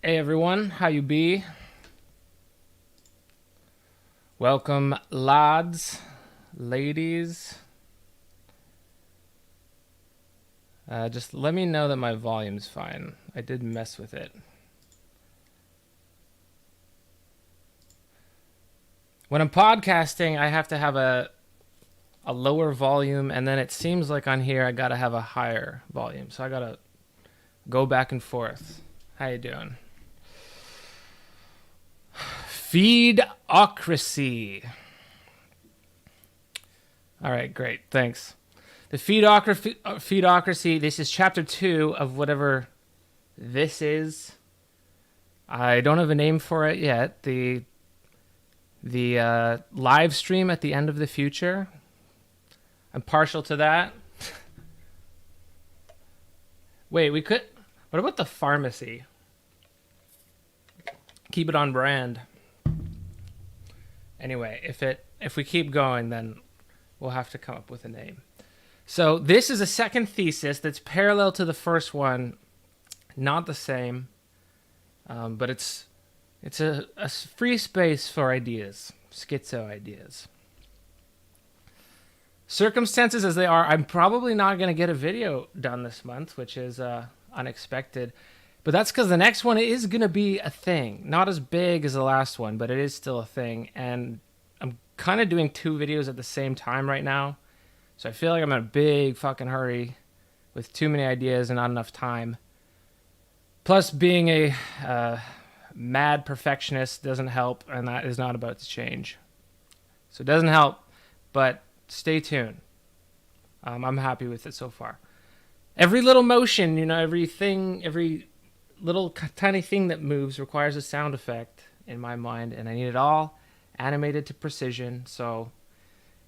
Hey everyone, how you be? Welcome lads, ladies. Just let me know that my volume's fine. I did mess with it. When I'm podcasting, I have to have a lower volume, and then it seems like on here I gotta have a higher volume. So I gotta go back and forth. How you doing? Feedocracy. All right, great. Thanks. The Feedocracy, this is chapter 2 of whatever this is. I don't have a name for it yet. The live stream at the end of the future. I'm partial to that. Wait, we could... What about the pharmacy? Keep it on brand. Anyway, if we keep going, then we'll have to come up with a name. So this is a second thesis that's parallel to the first one, not the same, but it's a free space for ideas, schizo ideas. Circumstances as they are, I'm probably not going to get a video done this month, which is unexpected. But that's because the next one is going to be a thing. Not as big as the last one, but it is still a thing. And I'm kind of doing 2 videos at the same time right now. So I feel like I'm in a big fucking hurry with too many ideas and not enough time. Plus, being a mad perfectionist doesn't help, and that is not about to change. So it doesn't help, but stay tuned. I'm happy with it so far. Every little motion, every little tiny thing that moves requires a sound effect in my mind, and I need it all animated to precision, so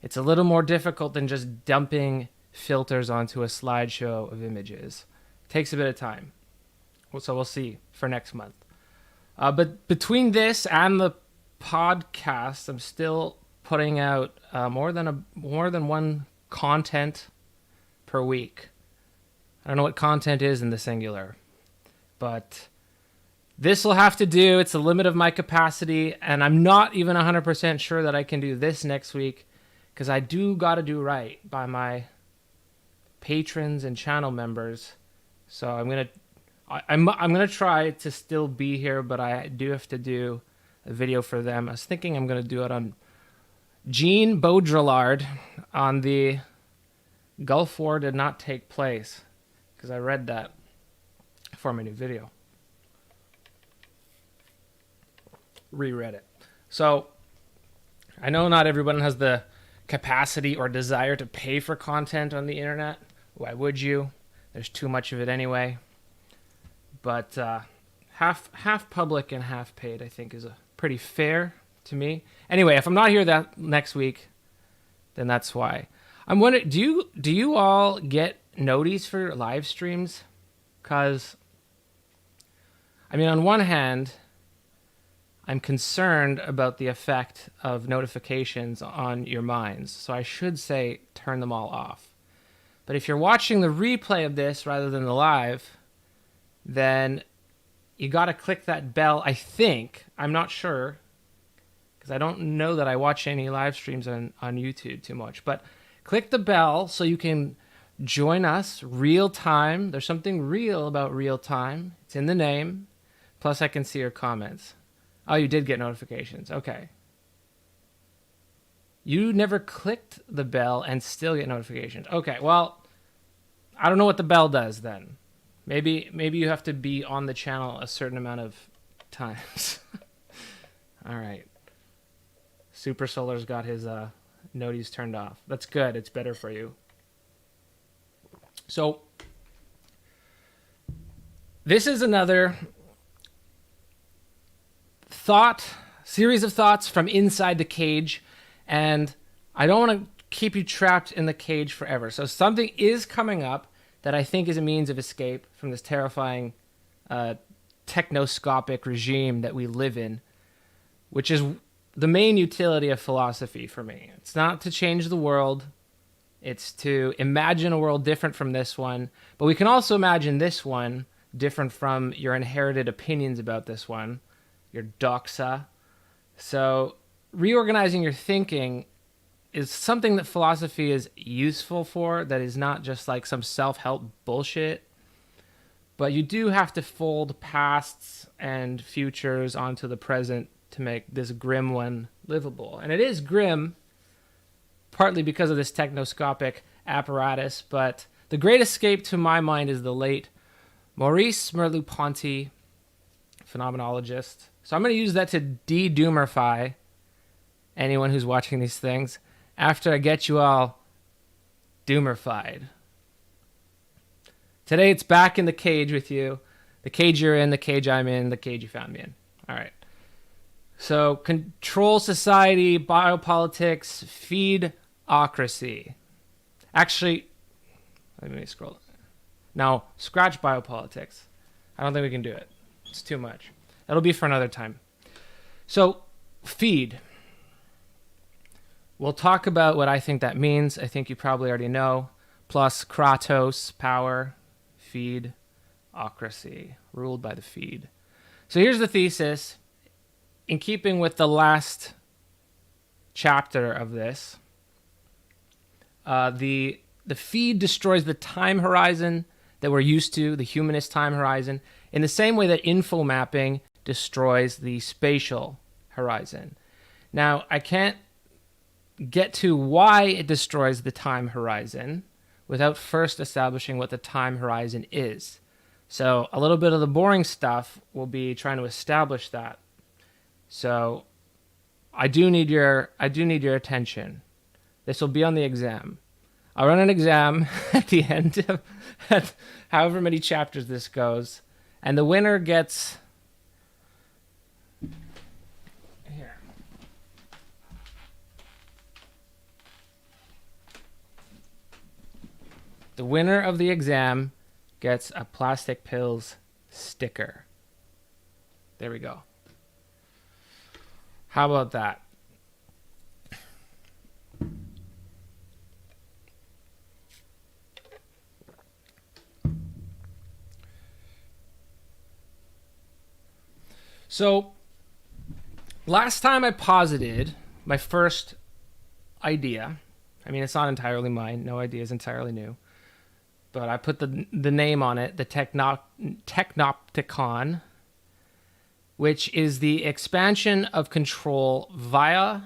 it's a little more difficult than just dumping filters onto a slideshow of images. It takes a bit of time, so we'll see for next month. But between this and the podcast, I'm still putting out more than one content per week. I don't know what content is in the singular, but this will have to do. It's the limit of my capacity, and I'm not even 100% sure that I can do this next week because I do got to do right by my patrons and channel members. So I'm gonna try to still be here, but I do have to do a video for them. I was thinking I'm gonna do it on Jean Baudrillard on the Gulf War did not take place, because I read that for my new video. Reread it. So I know not everyone has the capacity or desire to pay for content on the internet. Why would you? There's too much of it anyway. But half public and half paid, I think, is pretty fair to me. Anyway, if I'm not here that next week, then that's why. I'm wondering, do you all get noties for live streams? Because, I mean, on one hand, I'm concerned about the effect of notifications on your minds. So I should say turn them all off. But if you're watching the replay of this rather than the live, then you got to click that bell, I think. I'm not sure, because I don't know that I watch any live streams on YouTube too much. But click the bell so you can join us real time. There's something real about real time. It's in the name. Plus, I can see your comments. Oh, you did get notifications. Okay. You never clicked the bell and still get notifications. Okay, well, I don't know what the bell does then. Maybe you have to be on the channel a certain amount of times. All right. Super Solar's got his noties turned off. That's good. It's better for you. So this is another series of thoughts from inside the cage, and I don't want to keep you trapped in the cage forever. So something is coming up that I think is a means of escape from this terrifying technoscopic regime that we live in, which is the main utility of philosophy for me. It's not to change the world. It's to imagine a world different from this one. But we can also imagine this one different from your inherited opinions about this one, your doxa. So reorganizing your thinking is something that philosophy is useful for, that is not just like some self-help bullshit. But you do have to fold pasts and futures onto the present to make this grim one livable. And it is grim, partly because of this technoscopic apparatus, but the great escape to my mind is the late Maurice Merleau-Ponty, phenomenologist. So I'm going to use that to de-doomerify anyone who's watching these things after I get you all doomerfied. Today it's back in the cage with you. The cage you're in, the cage I'm in, the cage you found me in. All right. So control society, biopolitics, feedocracy. Actually, let me scroll. Now, scratch biopolitics. I don't think we can do it. It's too much. That'll be for another time. So, feed. We'll talk about what I think that means. I think you probably already know. Plus kratos, power, feedocracy, ruled by the feed. So here's the thesis. In keeping with the last chapter of this, the feed destroys the time horizon that we're used to, the humanist time horizon, in the same way that info mapping destroys the spatial horizon. Now, I can't get to why it destroys the time horizon without first establishing what the time horizon is. So a little bit of the boring stuff will be trying to establish that. So I do need your attention. This will be on the exam. I'll run an exam at the end of at however many chapters this goes, and the winner gets here. The winner of the exam gets a Plasticpills sticker. There we go. How about that? So, last time I posited my first idea. I mean, it's not entirely mine. No idea is entirely new. But I put the name on it, the Technopticon, which is the expansion of control via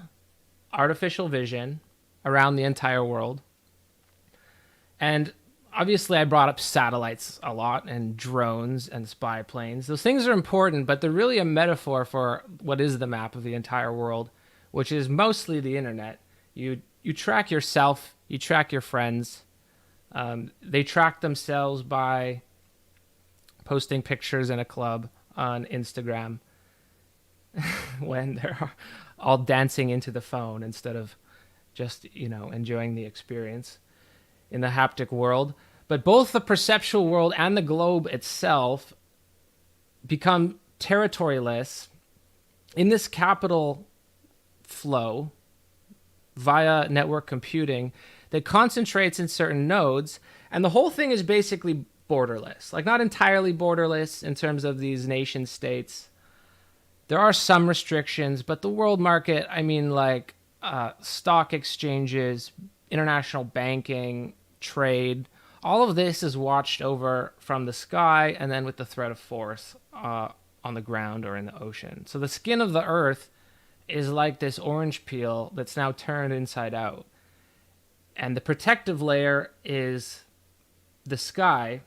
artificial vision around the entire world. And obviously I brought up satellites a lot and drones and spy planes. Those things are important, but they're really a metaphor for what is the map of the entire world, which is mostly the internet. You track yourself, you track your friends. They track themselves by posting pictures in a club on Instagram when they're all dancing into the phone instead of just, enjoying the experience in the haptic world. But both the perceptual world and the globe itself become territoryless in this capital flow via network computing that concentrates in certain nodes, and the whole thing is basically borderless. Like, not entirely borderless in terms of these nation states. There are some restrictions, but the world market, stock exchanges, international banking, trade, all of this is watched over from the sky and then with the threat of force on the ground or in the ocean. So the skin of the earth is like this orange peel that's now turned inside out. And the protective layer is the sky,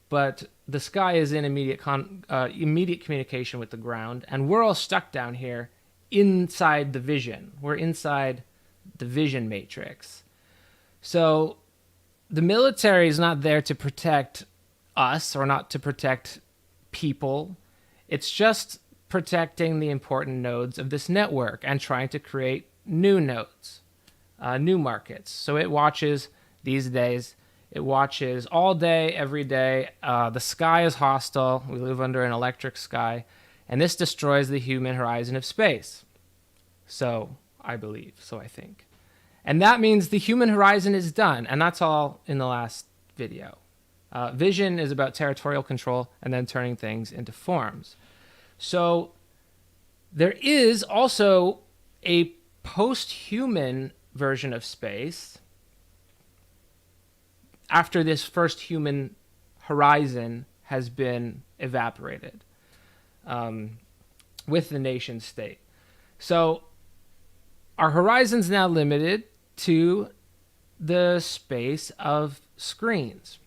but the sky is in immediate communication with the ground, and we're all stuck down here inside the vision. We're inside the vision matrix. So the military is not there to protect us or not to protect people. It's just protecting the important nodes of this network and trying to create new nodes. New markets. So it watches these days. It watches all day, every day. The sky is hostile. We live under an electric sky. And this destroys the human horizon of space. So I believe. So I think. And that means the human horizon is done. And that's all in the last video. Vision is about territorial control and then turning things into forms. So there is also a post-human version of space after this first human horizon has been evaporated with the nation state. So our horizon's now limited to the space of screens.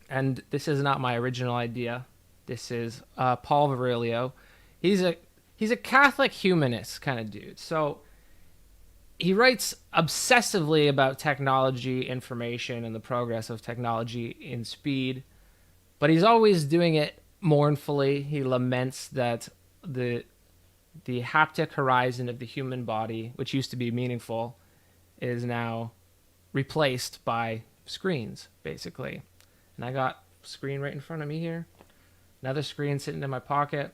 And this is not my original idea. This is Paul Virilio. He's a Catholic humanist kind of dude. So he writes obsessively about technology, information, and the progress of technology in speed, but he's always doing it mournfully. He laments that the haptic horizon of the human body, which used to be meaningful, is now replaced by screens, basically. And I got a screen right in front of me here. Another screen sitting in my pocket.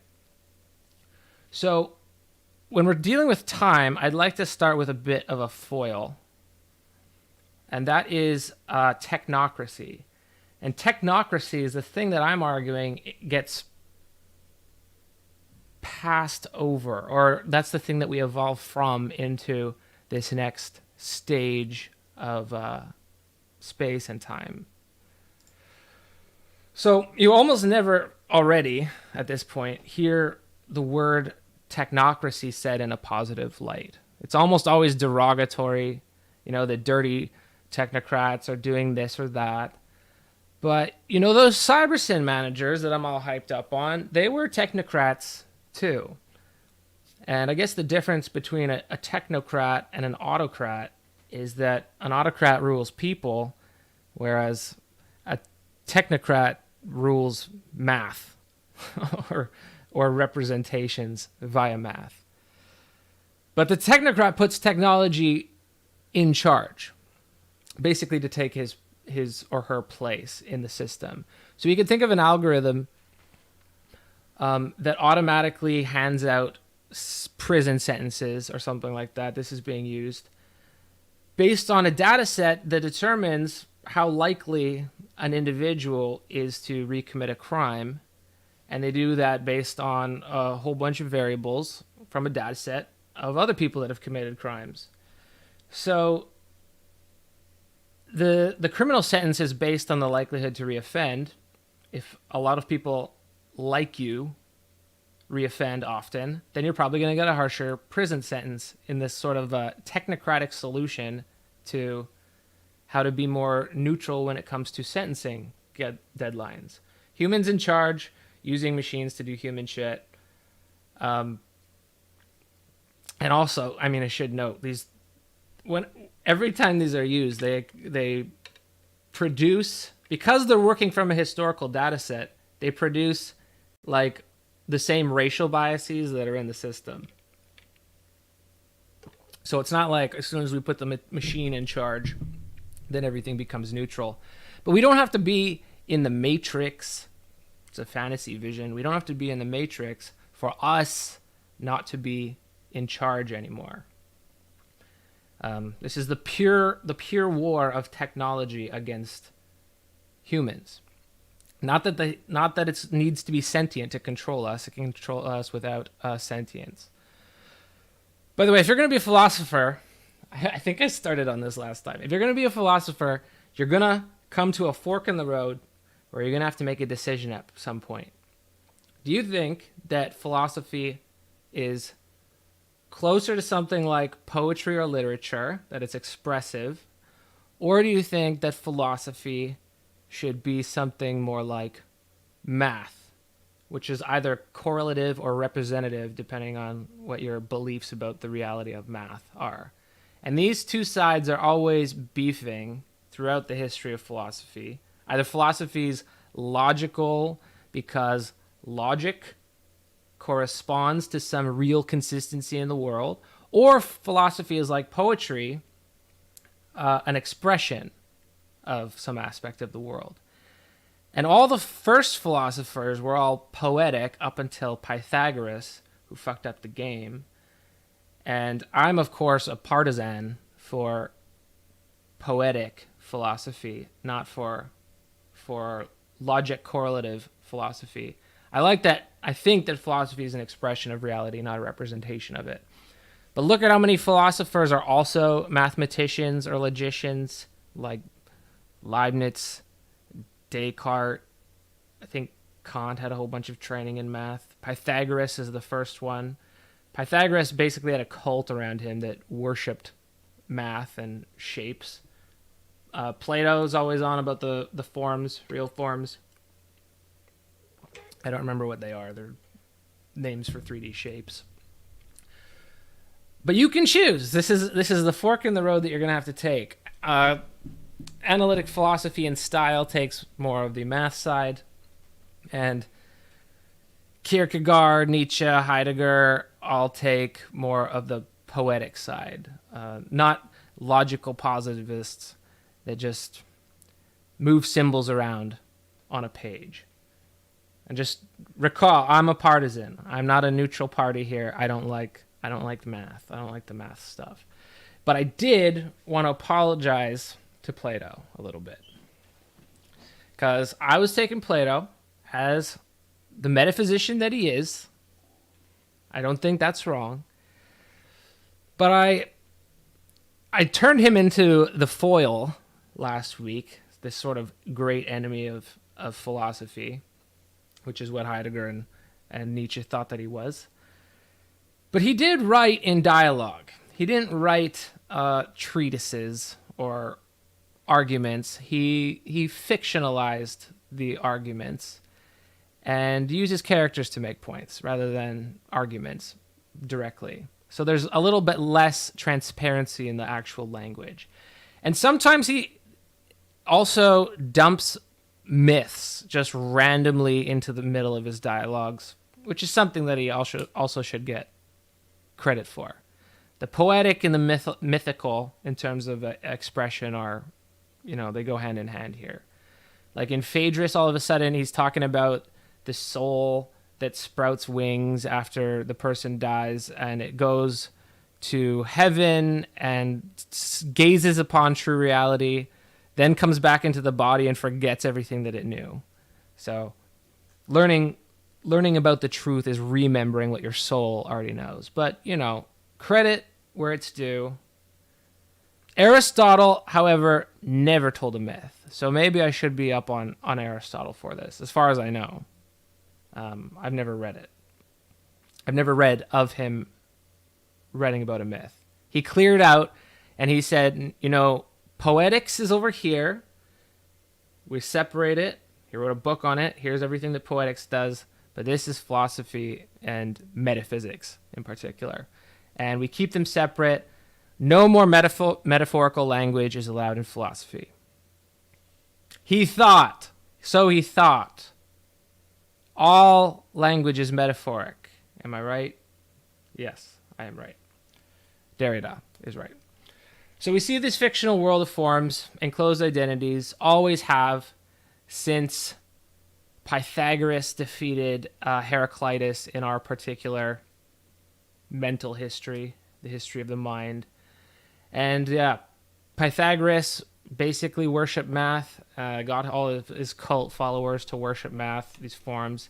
So when we're dealing with time, I'd like to start with a bit of a foil. And that is technocracy. And technocracy is the thing that I'm arguing gets passed over, or that's the thing that we evolve from into this next stage of space and time. So you almost never already, at this point, hear the word technocracy said in a positive light. It's almost always derogatory. You know, the dirty technocrats are doing this or that. But, you know, those CyberSyn managers that I'm all hyped up on, they were technocrats too. And I guess the difference between a technocrat and an autocrat is that an autocrat rules people, whereas a technocrat rules math or representations via math. But the technocrat puts technology in charge, basically to take his or her place in the system. So you can think of an algorithm that automatically hands out prison sentences or something like that. This is being used based on a data set that determines how likely an individual is to recommit a crime. And they do that based on a whole bunch of variables from a data set of other people that have committed crimes. So the criminal sentence is based on the likelihood to reoffend. If a lot of people like you reoffend often, then you're probably going to get a harsher prison sentence in this sort of a technocratic solution to how to be more neutral when it comes to sentencing deadlines. Humans in charge, using machines to do human shit. And also, I mean, I should note every time these are used, they produce, because they're working from a historical data set, they produce like the same racial biases that are in the system. So it's not like as soon as we put the machine in charge, then everything becomes neutral. But we don't have to be in the Matrix. It's a fantasy vision. We don't have to be in the Matrix for us not to be in charge anymore. This is the pure war of technology against humans. Not that it needs to be sentient to control us. It can control us without sentience. By the way, if you're going to be a philosopher, I think I started on this last time. If you're going to be a philosopher, you're going to come to a fork in the road where you're going to have to make a decision at some point. Do you think that philosophy is closer to something like poetry or literature, that it's expressive, or do you think that philosophy should be something more like math, which is either correlative or representative depending on what your beliefs about the reality of math are? And these two sides are always beefing throughout the history of philosophy. Either philosophy's logical because logic corresponds to some real consistency in the world, or philosophy is like poetry, an expression of some aspect of the world. And all the first philosophers were all poetic up until Pythagoras, who fucked up the game. And I'm, of course, a partisan for poetic philosophy, not for for logic correlative philosophy. I think that philosophy is an expression of reality, not a representation of it. But look at how many philosophers are also mathematicians or logicians, like Leibniz, Descartes. I think Kant had a whole bunch of training in math. Pythagoras is the first one. Pythagoras basically had a cult around him that worshipped math and shapes. Plato's always on about the forms, real forms. I don't remember what they are. They're names for 3D shapes. But you can choose. This is the fork in the road that you're going to have to take. Analytic philosophy and style takes more of the math side. And Kierkegaard, Nietzsche, Heidegger all take more of the poetic side. Not logical positivists that just move symbols around on a page. And just recall, I'm a partisan. I'm not a neutral party here. I don't like math. I don't like the math stuff. But I did want to apologize to Plato a little bit. Because I was taking Plato as the metaphysician that he is. I don't think that's wrong. But I turned him into the foil last week, this sort of great enemy of philosophy, which is what Heidegger and Nietzsche thought that he was. But he did write in dialogue. He didn't write treatises or arguments. He fictionalized the arguments and uses characters to make points rather than arguments directly. So there's a little bit less transparency in the actual language. And sometimes he also dumps myths just randomly into the middle of his dialogues, which is something that he also should get credit for. The poetic and the mythical in terms of expression are, they go hand in hand here. Like in Phaedrus, all of a sudden he's talking about the soul that sprouts wings after the person dies, and it goes to heaven and gazes upon true reality, then comes back into the body and forgets everything that it knew. So learning about the truth is remembering what your soul already knows. But, credit where it's due. Aristotle, however, never told a myth. So maybe I should be up on Aristotle for this, as far as I know. I've never read it. I've never read of him writing about a myth. He cleared out and he said, poetics is over here. We separate it. He wrote a book on it. Here's everything that poetics does. But this is philosophy and metaphysics in particular. And we keep them separate. No more metaphorical language is allowed in philosophy. He thought. All language is metaphoric. Am I right? Yes, I am right. Derrida is right. So we see this fictional world of forms, enclosed identities, always have since Pythagoras defeated Heraclitus in our particular mental history, the history of the mind. And Pythagoras basically worshipped math, got all of his cult followers to worship math, these forms,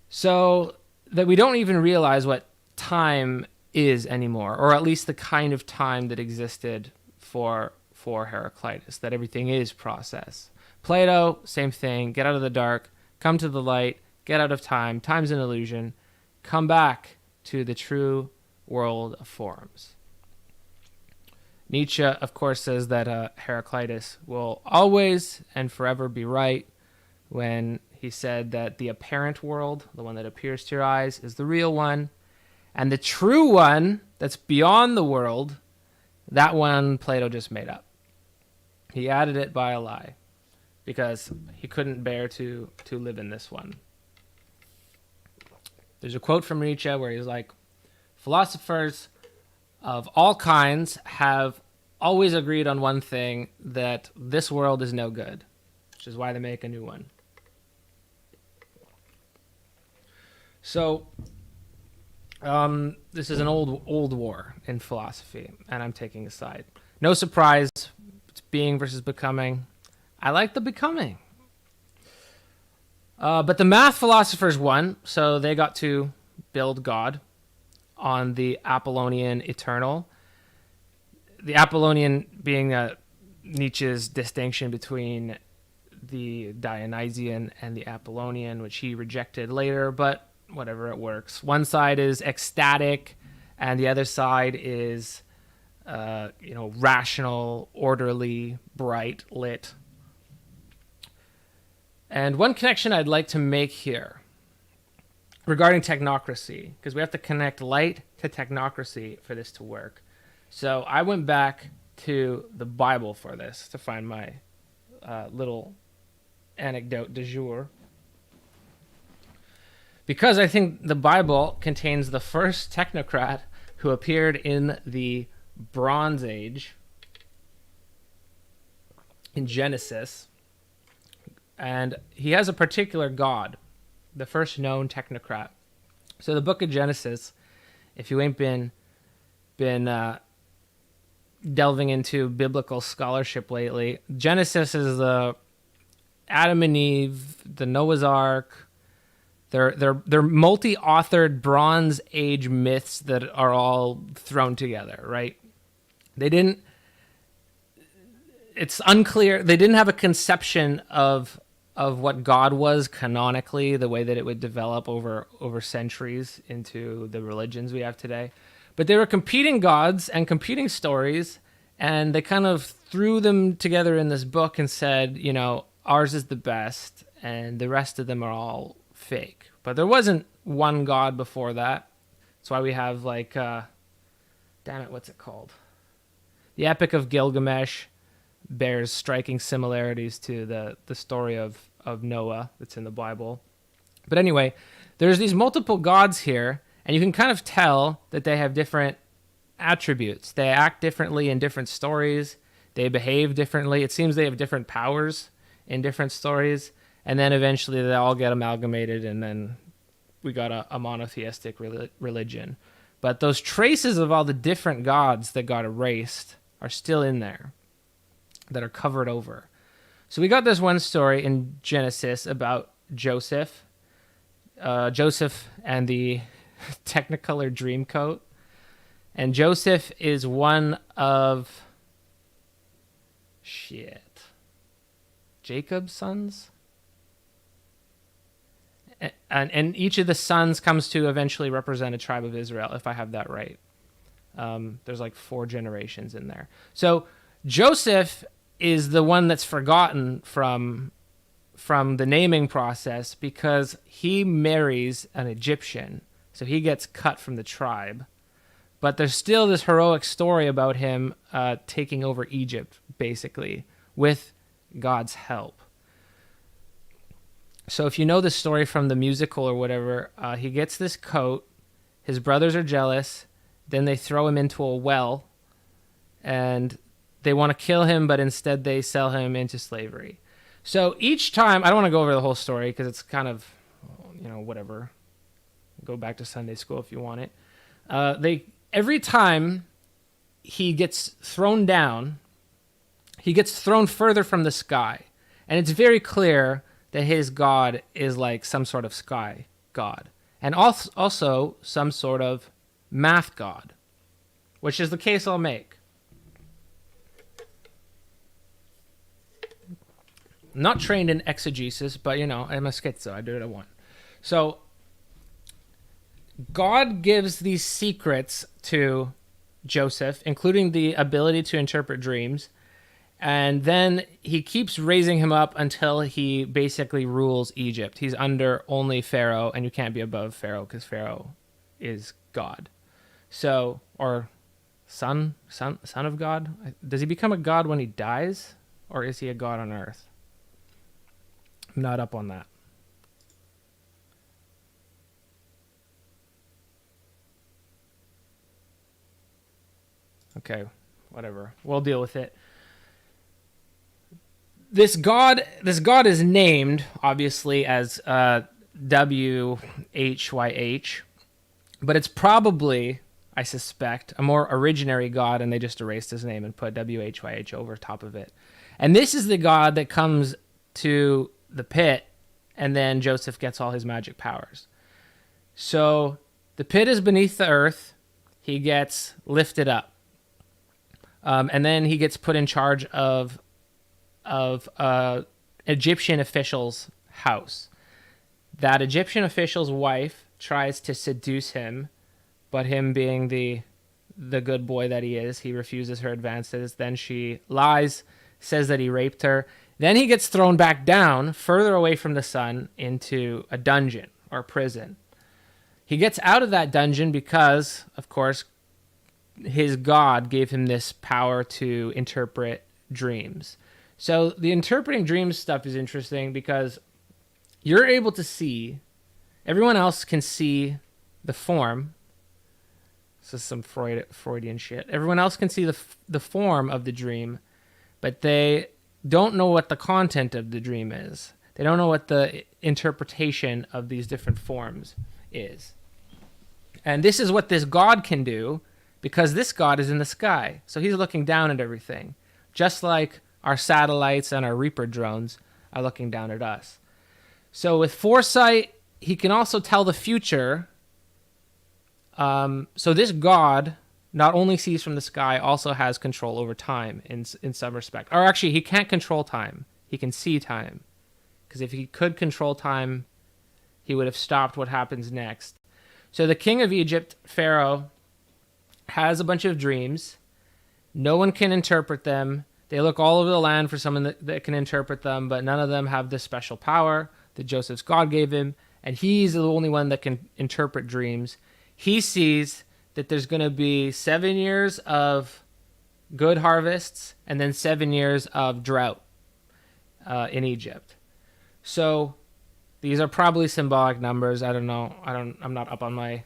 so that we don't even realize what time is anymore, or at least the kind of time that existed for Heraclitus, that everything is process. Plato, same thing, get out of the dark, come to the light, get out of time, time's an illusion, come back to the true world of forms. Nietzsche, of course, says that Heraclitus will always and forever be right when he said that the apparent world, the one that appears to your eyes, is the real one. And the true one that's beyond the world, that one Plato just made up. He added it by a lie because he couldn't bear to live in this one. There's a quote from Nietzsche where he's like, philosophers of all kinds have always agreed on one thing, that this world is no good, which is why they make a new one. So this is an old war in philosophy, and I'm taking a side. No surprise, it's being versus becoming. I like the becoming. But the math philosophers won, so they got to build God on the Apollonian eternal. The Apollonian being Nietzsche's distinction between the Dionysian and the Apollonian, which he rejected later, but whatever, it works. One side is ecstatic, and the other side is, rational, orderly, bright, lit. And one connection I'd like to make here regarding technocracy, because we have to connect light to technocracy for this to work. So I went back to the Bible for this to find my little anecdote du jour. Because I think the Bible contains the first technocrat who appeared in the Bronze Age in Genesis. And he has a particular god, the first known technocrat. So the book of Genesis, if you ain't been delving into biblical scholarship lately, Genesis is the Adam and Eve, the Noah's Ark. They're multi-authored Bronze Age myths that are all thrown together, right? It's unclear. They didn't have a conception of what God was canonically, the way that it would develop over centuries into the religions we have today. But they were competing gods and competing stories, and they kind of threw them together in this book and said, ours is the best, and the rest of them are all fake. But there wasn't one god before that. That's why we have what's it called? The Epic of Gilgamesh bears striking similarities to the story of Noah that's in the Bible. But anyway, there's these multiple gods here, and you can kind of tell that they have different attributes. They act differently in different stories. They behave differently. It seems they have different powers in different stories. And then eventually they all get amalgamated, and then we got a monotheistic religion. But those traces of all the different gods that got erased are still in there, that are covered over. So we got this one story in Genesis about Joseph and the Technicolor Dreamcoat. And Joseph is one of Jacob's sons. And each of the sons comes to eventually represent a tribe of Israel, if I have that right. There's 4 generations in there. So Joseph is the one that's forgotten from the naming process because he marries an Egyptian. So he gets cut from the tribe. But there's still this heroic story about him taking over Egypt, basically, with God's help. So if you know the story from the musical or whatever, he gets this coat. His brothers are jealous. Then they throw him into a well, and they want to kill him, but instead they sell him into slavery. So each time, I don't want to go over the whole story because it's kind of, whatever. Go back to Sunday school if you want it. Every time he gets thrown down, he gets thrown further from the sky. And it's very clear that his god is like some sort of sky god. And also some sort of math god, which is the case I'll make. I'm not trained in exegesis, but I'm a schizo. I do what I want. So God gives these secrets to Joseph, including the ability to interpret dreams. And then he keeps raising him up until he basically rules Egypt. He's under only Pharaoh, and you can't be above Pharaoh because Pharaoh is God. So, or son of God? Does he become a god when he dies, or is he a god on earth? I'm not up on that. Okay, whatever. We'll deal with it. This god is named, obviously, as WHYH, but it's probably, I suspect, a more originary god, and they just erased his name and put WHYH over top of it. And this is the god that comes to the pit and then Joseph gets all his magic powers. So the pit is beneath the earth. He gets lifted up. And then he gets put in charge of Egyptian official's house. That Egyptian official's wife tries to seduce him, but him being the good boy that he is, he refuses her advances. Then she lies, says that he raped her. Then he gets thrown back down, further away from the sun, into a dungeon or prison. He gets out of that dungeon because, of course, his God gave him this power to interpret dreams. So the interpreting dreams stuff is interesting because you're able to see, everyone else can see the form. This is some Freudian shit. Everyone else can see the form of the dream, but they don't know what the content of the dream is. They don't know what the interpretation of these different forms is. And this is what this God can do, because this God is in the sky. So he's looking down at everything, just like our satellites and our Reaper drones are looking down at us. So with foresight, he can also tell the future. So this God not only sees from the sky, also has control over time in some respect. Or actually, he can't control time. He can see time. Because if he could control time, he would have stopped what happens next. So the king of Egypt, Pharaoh, has a bunch of dreams. No one can interpret them. They look all over the land for someone that can interpret them, but none of them have this special power that Joseph's God gave him. And he's the only one that can interpret dreams. He sees that there's going to be 7 years of good harvests and then 7 years of drought in Egypt. So these are probably symbolic numbers. I don't know. I'm not up on my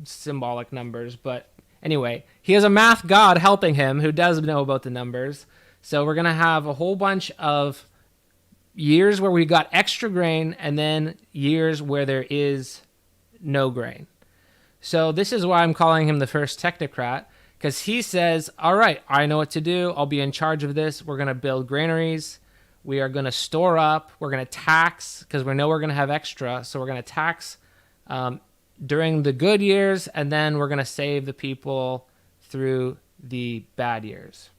symbolic numbers, but anyway, he has a math god helping him who does know about the numbers. So we're going to have a whole bunch of years where we got extra grain and then years where there is no grain. So this is why I'm calling him the first technocrat, because he says, all right, I know what to do. I'll be in charge of this. We're going to build granaries. We are going to store up. We're going to tax, because we know we're going to have extra. So we're going to tax during the good years, and then we're going to save the people through the bad years.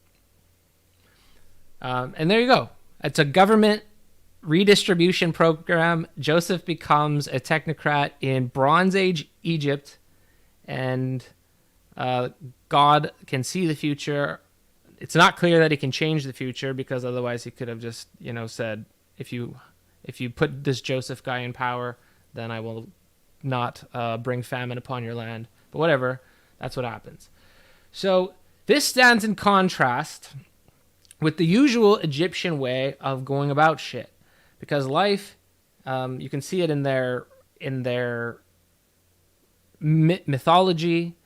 And there you go. It's a government redistribution program. Joseph becomes a technocrat in Bronze Age Egypt, and God can see the future. It's not clear that he can change the future, because otherwise he could have just, said, if you put this Joseph guy in power, then I will not bring famine upon your land. But whatever, that's what happens. So this stands in contrast with the usual Egyptian way of going about shit, because life, you can see it in their mythology.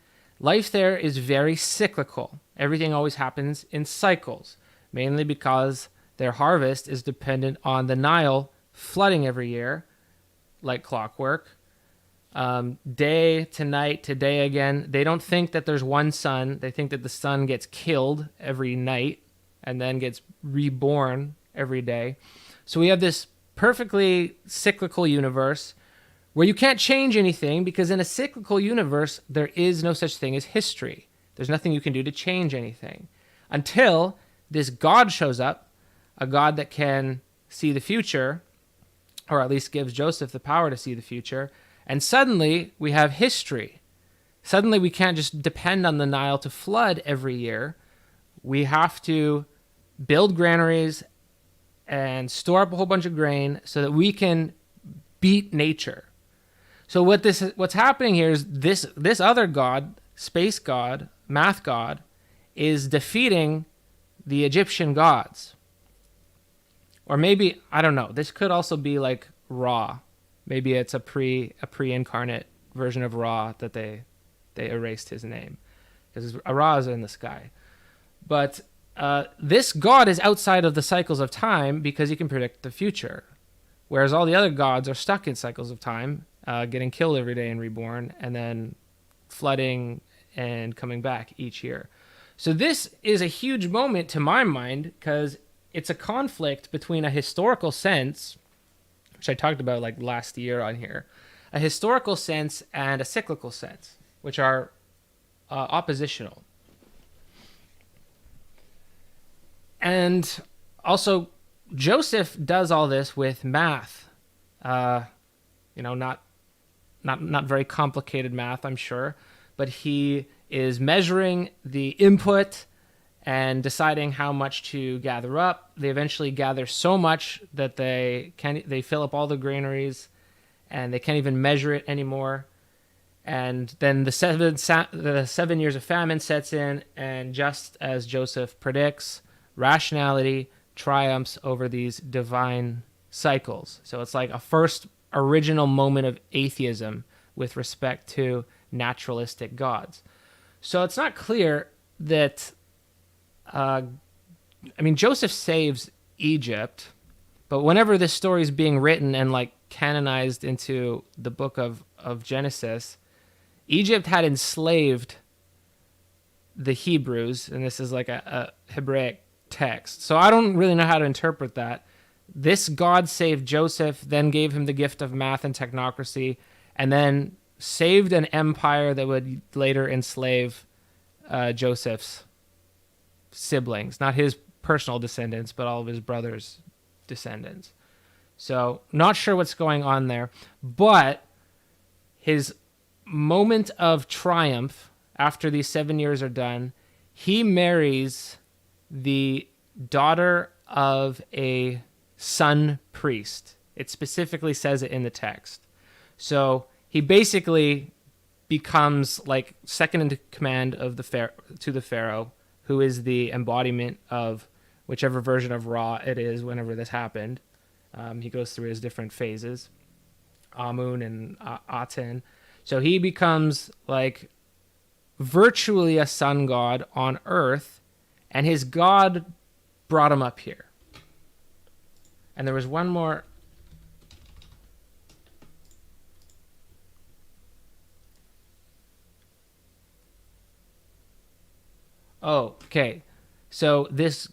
Life there is very cyclical. Everything always happens in cycles, mainly because their harvest is dependent on the Nile flooding every year, like clockwork. Day to night to day again. They don't think that there's one sun. They think that the sun gets killed every night and then gets reborn every day. So we have this perfectly cyclical universe where you can't change anything, because in a cyclical universe, there is no such thing as history. There's nothing you can do to change anything until this God shows up, a God that can see the future, or at least gives Joseph the power to see the future. And suddenly we have history. Suddenly we can't just depend on the Nile to flood every year. We have to build granaries and store up a whole bunch of grain so that we can beat nature. So what's happening here is this other God, space god, math god, is defeating the Egyptian gods. Or maybe, I don't know, this could also be like Ra. Maybe it's a pre-incarnate version of Ra that they erased his name, because Ra is in the sky. But this god is outside of the cycles of time because he can predict the future, whereas all the other gods are stuck in cycles of time, getting killed every day and reborn, and then flooding and coming back each year. So this is a huge moment to my mind, because it's a conflict between a historical sense which I talked about like last year on here, a historical sense and a cyclical sense, which are oppositional. And also, Joseph does all this with math. Not very complicated math, I'm sure, but he is measuring the input and deciding how much to gather up. They eventually gather so much that they fill up all the granaries, and they can't even measure it anymore. And then the 7 years of famine sets in, and just as Joseph predicts, rationality triumphs over these divine cycles. So it's like a first original moment of atheism with respect to naturalistic gods. So it's not clear that, Joseph saves Egypt, but whenever this story is being written and like canonized into the book of Genesis, Egypt had enslaved the Hebrews, and this is like a Hebraic text. So I don't really know how to interpret that. This God saved Joseph, then gave him the gift of math and technocracy, and then saved an empire that would later enslave Joseph's siblings, not his personal descendants, but all of his brothers' descendants. So not sure what's going on there, but his moment of triumph after these 7 years are done, he marries the daughter of a sun priest. It specifically says it in the text. So he basically becomes like second in command of the Pharaoh, who is the embodiment of whichever version of Ra it is whenever this happened. He goes through his different phases, Amun and Aten. So he becomes like virtually a sun god on earth, and his god brought him up here. And there was one more. Oh, okay. So this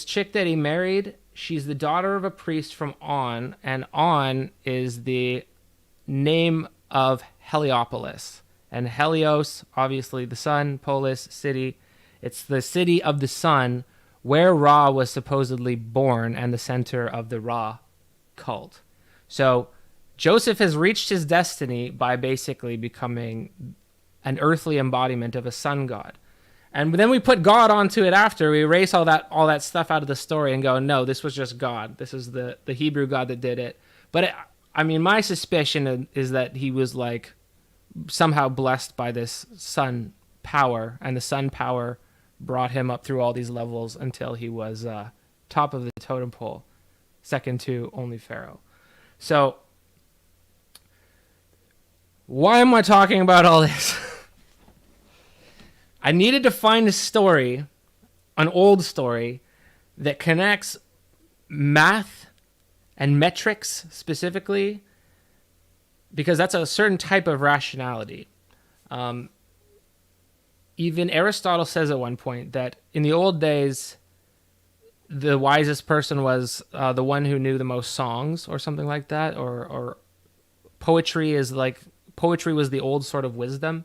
chick that he married, she's the daughter of a priest from On, and On is the name of Heliopolis. And Helios, obviously the sun, polis, city. It's the city of the sun where Ra was supposedly born and the center of the Ra cult. So Joseph has reached his destiny by basically becoming an earthly embodiment of a sun god. And then we put God onto it after. We erase all that stuff out of the story and go, no, this was just God. This is the Hebrew God that did it. But my suspicion is that he was like somehow blessed by this sun power, and the sun power brought him up through all these levels until he was top of the totem pole, second to only Pharaoh. So why am I talking about all this? I needed to find a story, an old story, that connects math and metrics specifically, because that's a certain type of rationality. Even Aristotle says at one point that in the old days, the wisest person was the one who knew the most songs or something like that, or poetry was the old sort of wisdom.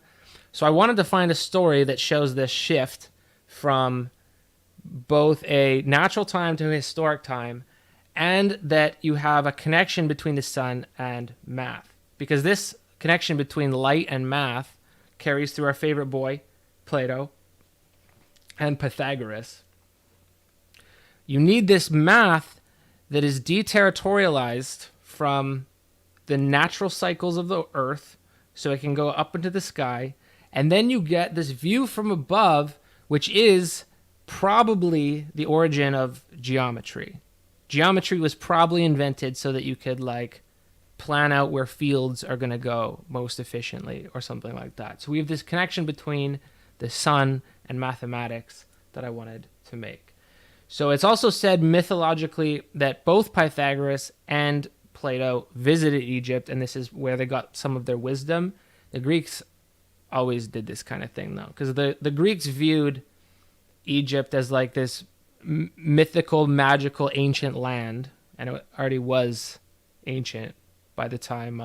So I wanted to find a story that shows this shift from both a natural time to a historic time, and that you have a connection between the sun and math. Because this connection between light and math carries through our favorite boy, Plato, and Pythagoras. You need this math that is deterritorialized from the natural cycles of the earth so it can go up into the sky. And then you get this view from above, which is probably the origin of geometry. Geometry was probably invented so that you could plan out where fields are going to go most efficiently or something like that. So we have this connection between the sun and mathematics that I wanted to make. So it's also said mythologically that both Pythagoras and Plato visited Egypt, and this is where they got some of their wisdom. The Greeks always did this kind of thing, though, because the Greeks viewed Egypt as this mythical, magical, ancient land, and it already was ancient by the time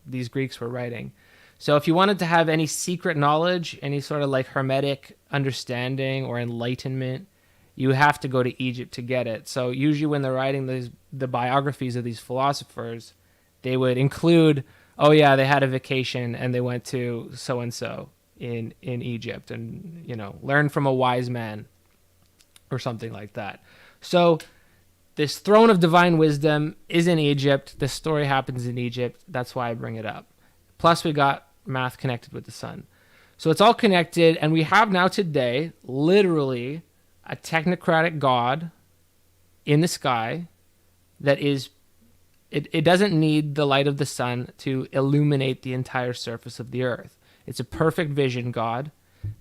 these Greeks were writing. So if you wanted to have any secret knowledge, any sort of like hermetic understanding or enlightenment, you have to go to Egypt to get it. So usually when they're writing the biographies of these philosophers, they would include, oh yeah, they had a vacation and they went to so and so in Egypt, and learn from a wise man or something like that. So this throne of divine wisdom is in Egypt. This story happens in Egypt. That's why I bring it up. Plus we got math connected with the sun. So it's all connected, and we have now today literally a technocratic god in the sky that is, it doesn't need the light of the sun to illuminate the entire surface of the earth. It's a perfect vision god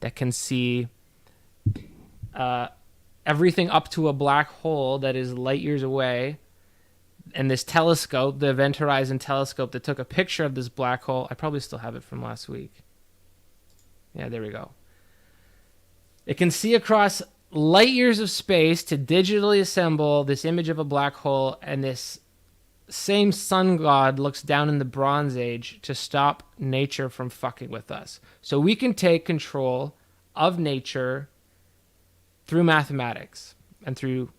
that can see everything up to a black hole that is light years away. And this telescope, the Event Horizon telescope that took a picture of this black hole, I probably still have it from last week. Yeah, there we go. It can see across light years of space to digitally assemble this image of a black hole, and this same sun god looks down in the Bronze Age to stop nature from fucking with us. So we can take control of nature through mathematics and through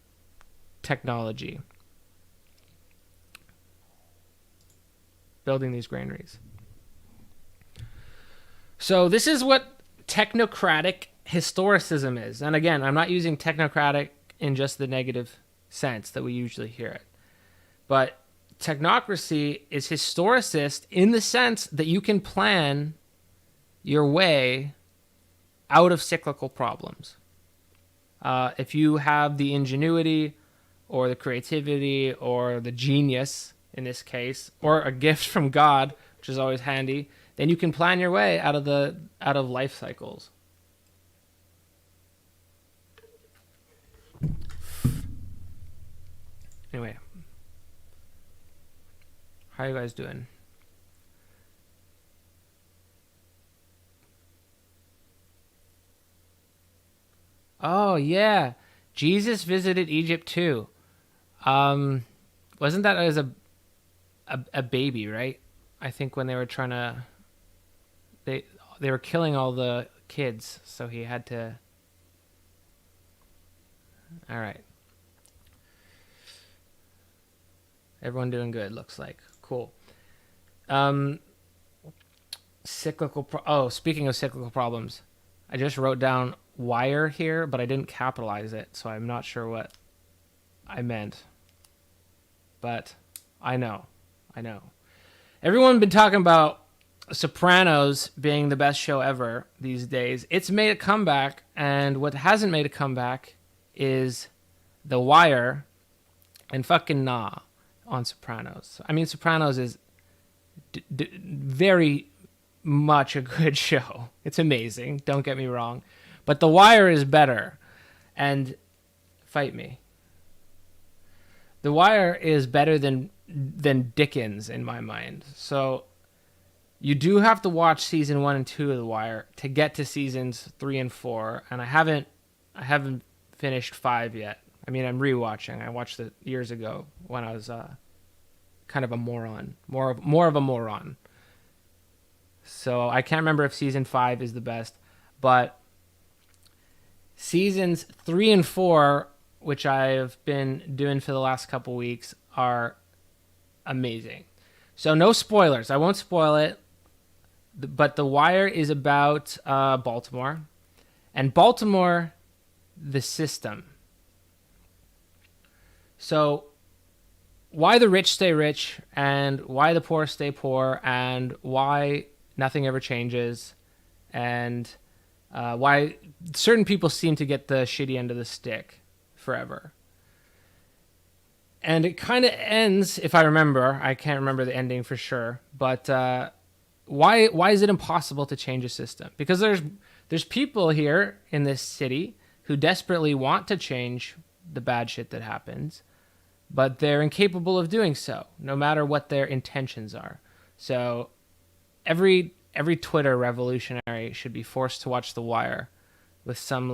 technology. Building these granaries. So this is what technocratic historicism is. And again, I'm not using technocratic in just the negative sense that we usually hear it. But technocracy is historicist in the sense that you can plan your way out of cyclical problems. If you have the ingenuity or the creativity or the genius, in this case, or a gift from God, which is always handy, then you can plan your way out of life cycles. Anyway, how are you guys doing? Oh yeah, Jesus visited Egypt too. Wasn't that as a baby, right? I think when they were trying to, they were killing all the kids, so he had to. All right. Everyone doing good, looks like. Cool. Speaking of cyclical problems, I just wrote down wire here, but I didn't capitalize it, so I'm not sure what I meant. But I know. Everyone's been talking about Sopranos being the best show ever these days. It's made a comeback, and what hasn't made a comeback is The Wire and fucking Nah on Sopranos. I mean, Sopranos is very much a good show. It's amazing, don't get me wrong. But The Wire is better. And fight me. The Wire is better than Dickens in my mind. So you do have to watch season 1 and 2 of The Wire to get to seasons 3 and 4. And I haven't finished 5 yet. I mean, I'm rewatching. I watched it years ago when I was kind of a moron, more of a moron. So I can't remember if season 5 is the best, but seasons 3 and 4, which I've been doing for the last couple weeks, are amazing. So no spoilers. I won't spoil it. But The Wire is about Baltimore. And Baltimore, the system. So why the rich stay rich and why the poor stay poor and why nothing ever changes and why certain people seem to get the shitty end of the stick forever. And it kind of ends, if I remember, I can't remember the ending for sure, but why is it impossible to change a system? Because there's people here in this city who desperately want to change the bad shit that happens, but they're incapable of doing so, no matter what their intentions are. So every Twitter revolutionary should be forced to watch The Wire with some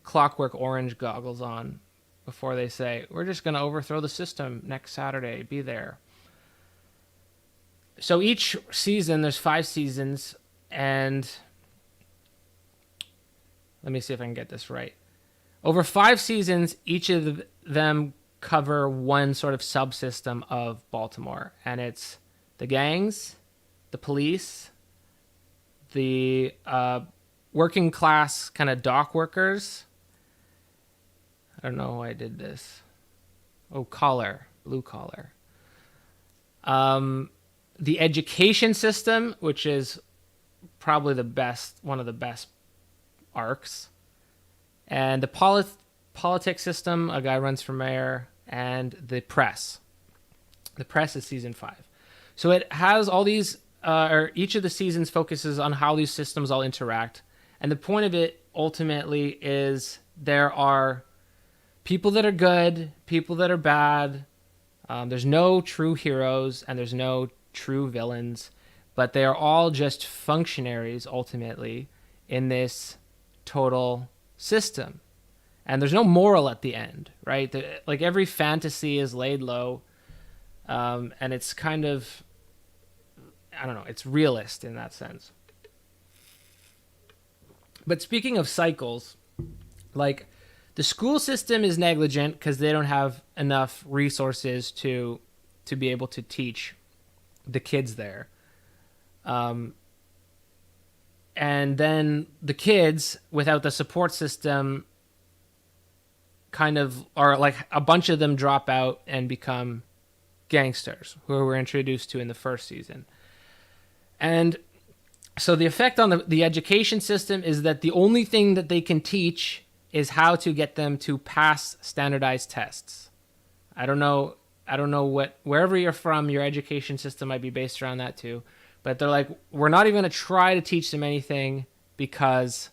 Clockwork Orange goggles on before they say, we're just going to overthrow the system next Saturday. Be there. So each season, there's 5 seasons, and let me see if I can get this right. Over 5 seasons, each of them cover one sort of subsystem of Baltimore, and it's the gangs, the police, the working class kind of dock workers. I don't know why I did this. Oh, blue collar. The education system, which is probably one of the best arcs. And the politics system, a guy runs for mayor, and the press. The press is season 5. So it has all these, or each of the seasons focuses on how these systems all interact. And the point of it ultimately is there are people that are good, people that are bad. There's no true heroes and there's no true villains, but they are all just functionaries ultimately in this total system. And there's no moral at the end, right? Like every fantasy is laid low, and it's kind of, I don't know, it's realist in that sense. But speaking of cycles, like the school system is negligent because they don't have enough resources to be able to teach the kids there. And then the kids, without the support system, kind of are like a bunch of them drop out and become gangsters who were introduced to in the first season. And so the effect on the education system is that the only thing that they can teach is how to get them to pass standardized tests. I don't know wherever you're from, your education system might be based around that too. But they're like, we're not even going to try to teach them anything because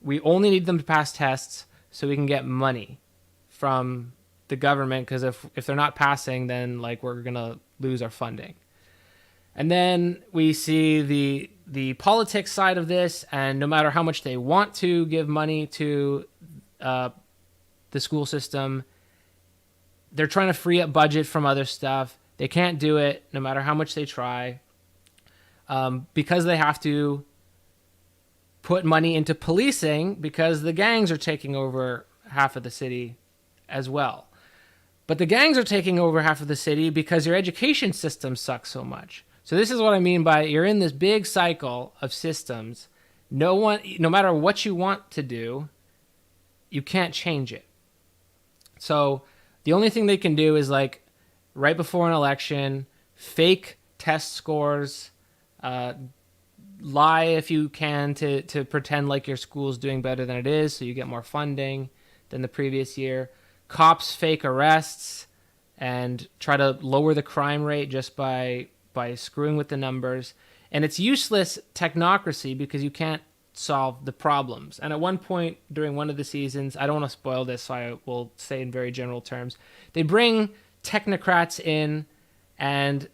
we only need them to pass tests so we can get money from the government, because if they're not passing, then like we're going to lose our funding. And then we see the politics side of this, and no matter how much they want to give money to the school system, they're trying to free up budget from other stuff. They can't do it no matter how much they try, because they have to put money into policing because the gangs are taking over half of the city as well. But the gangs are taking over half of the city because your education system sucks so much. So this is what I mean by you're in this big cycle of systems. No matter what you want to do, you can't change it. So the only thing they can do is like right before an election, fake test scores, lie if you can to pretend like your school's doing better than it is so you get more funding than the previous year. Cops fake arrests and try to lower the crime rate just by screwing with the numbers. And it's useless technocracy because you can't solve the problems. And at one point during one of the seasons, I don't want to spoil this, so I will say in very general terms, they bring technocrats in, and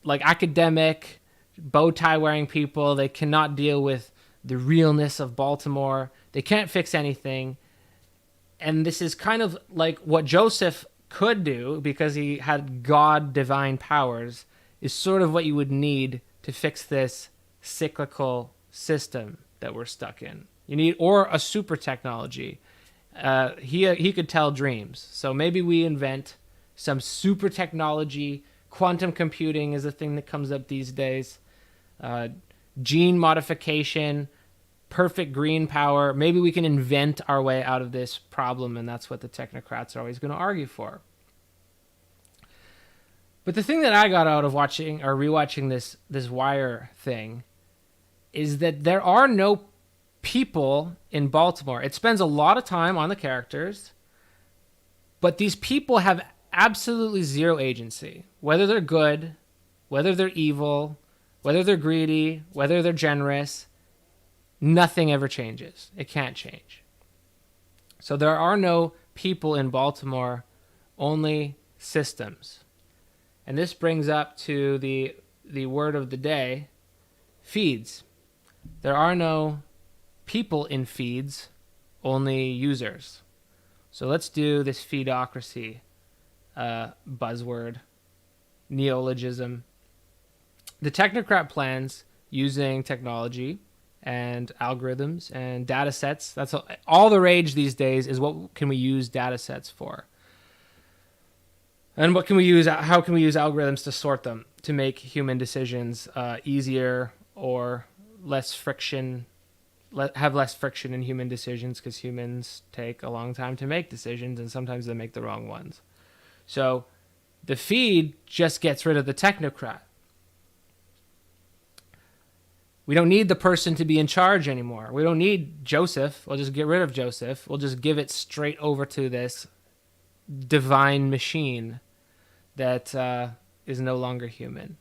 like academic, bow tie wearing people, they cannot deal with the realness of Baltimore. They can't fix anything. And this is kind of like what Joseph could do because he had God divine powers, is sort of what you would need to fix this cyclical system that we're stuck in. You need, or a super technology. He could tell dreams. So maybe we invent some super technology. Quantum computing is a thing that comes up these days. Gene modification, perfect green power. Maybe we can invent our way out of this problem, and that's what the technocrats are always going to argue for. But the thing that I got out of watching or rewatching this Wire thing is that there are no people in Baltimore. It spends a lot of time on the characters, but these people have absolutely zero agency. Whether they're good, whether they're evil, whether they're greedy, whether they're generous, nothing ever changes. It can't change. So there are no people in Baltimore, only systems. And this brings up to the word of the day, feeds. There are no people in feeds, only users. So let's do this Feedocracy buzzword, neologism. The technocrat plans using technology and algorithms and data sets. That's all the rage these days is what can we use data sets for? And what can we use? How can we use algorithms to sort them to make human decisions easier or less friction? Have less friction in human decisions because humans take a long time to make decisions and sometimes they make the wrong ones. So the feed just gets rid of the technocrat. We don't need the person to be in charge anymore. We don't need Joseph. We'll just get rid of Joseph. We'll just give it straight over to this divine machine that is no longer human.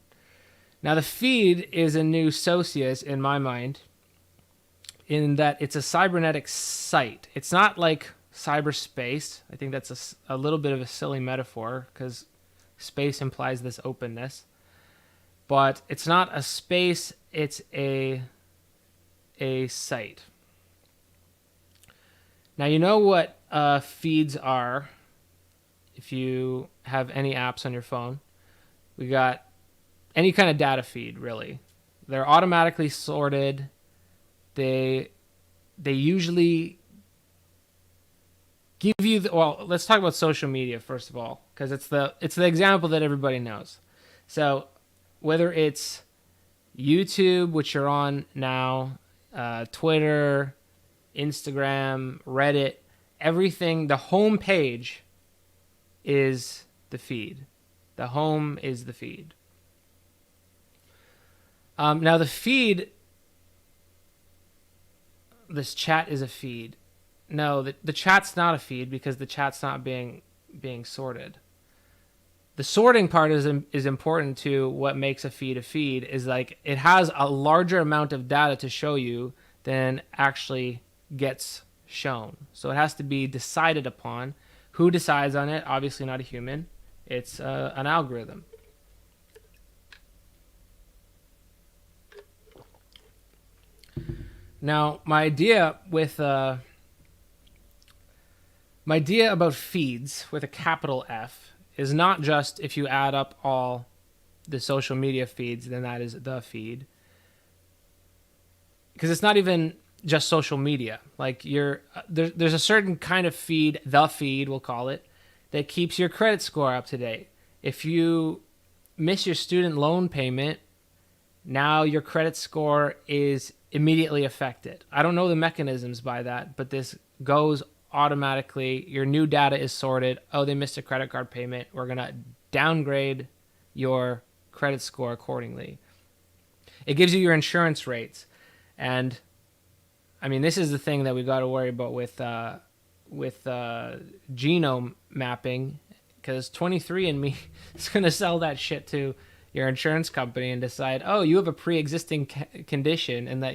Now, the feed is a new socius in my mind in that it's a cybernetic site. It's not like cyberspace. I think that's a little bit of a silly metaphor because space implies this openness. But it's not a space, it's a site. Now, you know what feeds are if you have any apps on your phone. We got any kind of data feed, really. They're automatically sorted. They usually give you well, let's talk about social media first of all, because it's the example that everybody knows. So whether it's YouTube, which you're on now, Twitter, Instagram, Reddit, everything, the home page is the feed. The home is the feed. Now the feed, this chat is a feed. No, the chat's not a feed because the chat's not being sorted. The sorting part is important to what makes a feed is like it has a larger amount of data to show you than actually gets shown. So it has to be decided upon. Who decides on it? Obviously not a human. It's an algorithm. Now, my idea about feeds with a capital F is not just if you add up all the social media feeds, then that is the feed. Because it's not even just social media. Like there's a certain kind of feed, the feed we'll call it, that keeps your credit score up to date. If you miss your student loan payment, now your credit score is immediately affected. I don't know the mechanisms by that, but this goes automatically. Your new data is sorted. Oh, they missed a credit card payment. We're going to downgrade your credit score accordingly. It gives you your insurance rates. And I mean, this is the thing that we got to worry about with genome mapping, because 23andMe is going to sell that shit to your insurance company and decide, oh, you have a pre-existing condition and that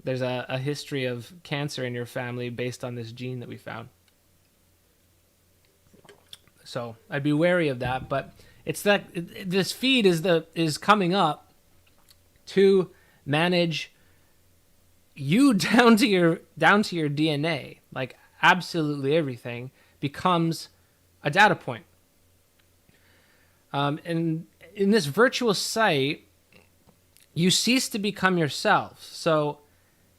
there's a history of cancer in your family based on this gene that we found. So I'd be wary of that, but it's that this feed is coming up to manage you down to your DNA. Like absolutely everything becomes a data point. And in this virtual site, you cease to become yourself. So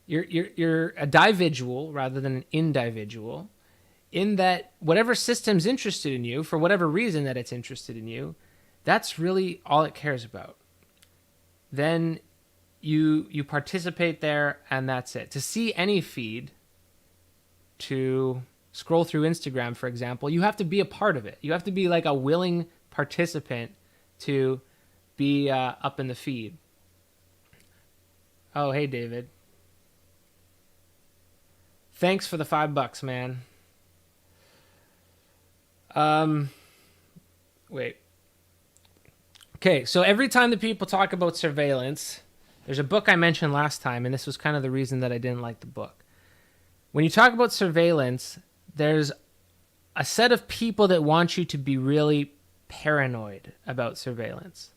you're a dividual rather than an individual, in that whatever system's interested in you, for whatever reason that it's interested in you, that's really all it cares about. Then you participate there, and that's it. To see any feed, to scroll through Instagram, for example, you have to be a part of it. You have to be like a willing participant to be up in the feed. Oh, hey, David. Thanks for the $5, man. Wait. Okay, so every time that people talk about surveillance, there's a book I mentioned last time, and this was kind of the reason that I didn't like the book. When you talk about surveillance, there's a set of people that want you to be really paranoid about surveillance.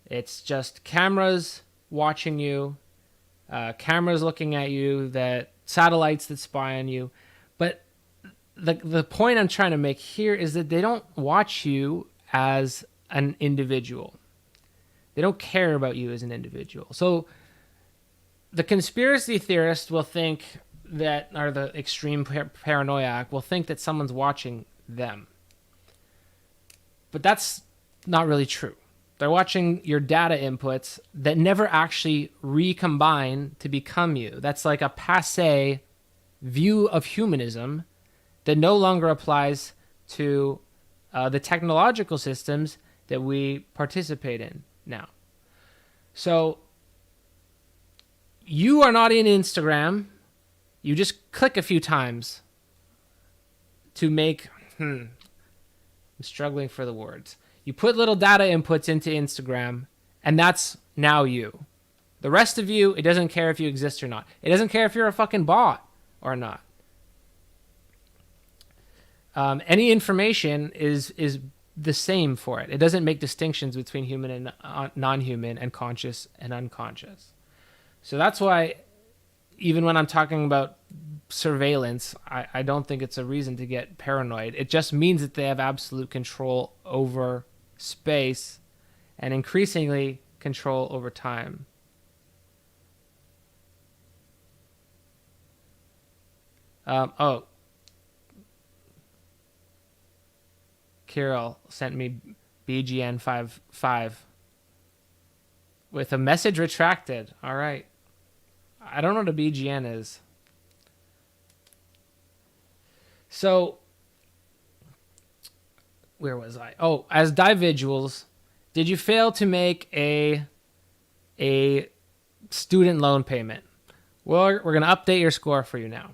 It's just cameras watching you, cameras looking at you, that satellites that spy on you. But the point I'm trying to make here is that they don't watch you as an individual. They don't care about you as an individual. So the conspiracy theorist will think that, or the extreme paranoiac will think that someone's watching them. But that's not really true. They're watching your data inputs that never actually recombine to become you. That's like a passé view of humanism that no longer applies to the technological systems that we participate in now. So you are not in Instagram. You just click a few times to make, I'm struggling for the words. You put little data inputs into Instagram, and that's now you. The rest of you, it doesn't care if you exist or not. It doesn't care if you're a fucking bot or not. Any information is the same for it. It doesn't make distinctions between human and non-human and conscious and unconscious. So that's why even when I'm talking about surveillance, I don't think it's a reason to get paranoid. It just means that they have absolute control over space and increasingly control over time. Kirill sent me BGN55 with a message retracted. All right. I don't know what a BGN is. So, where was I? Oh, as individuals, did you fail to make a student loan payment? Well, we're going to update your score for you now.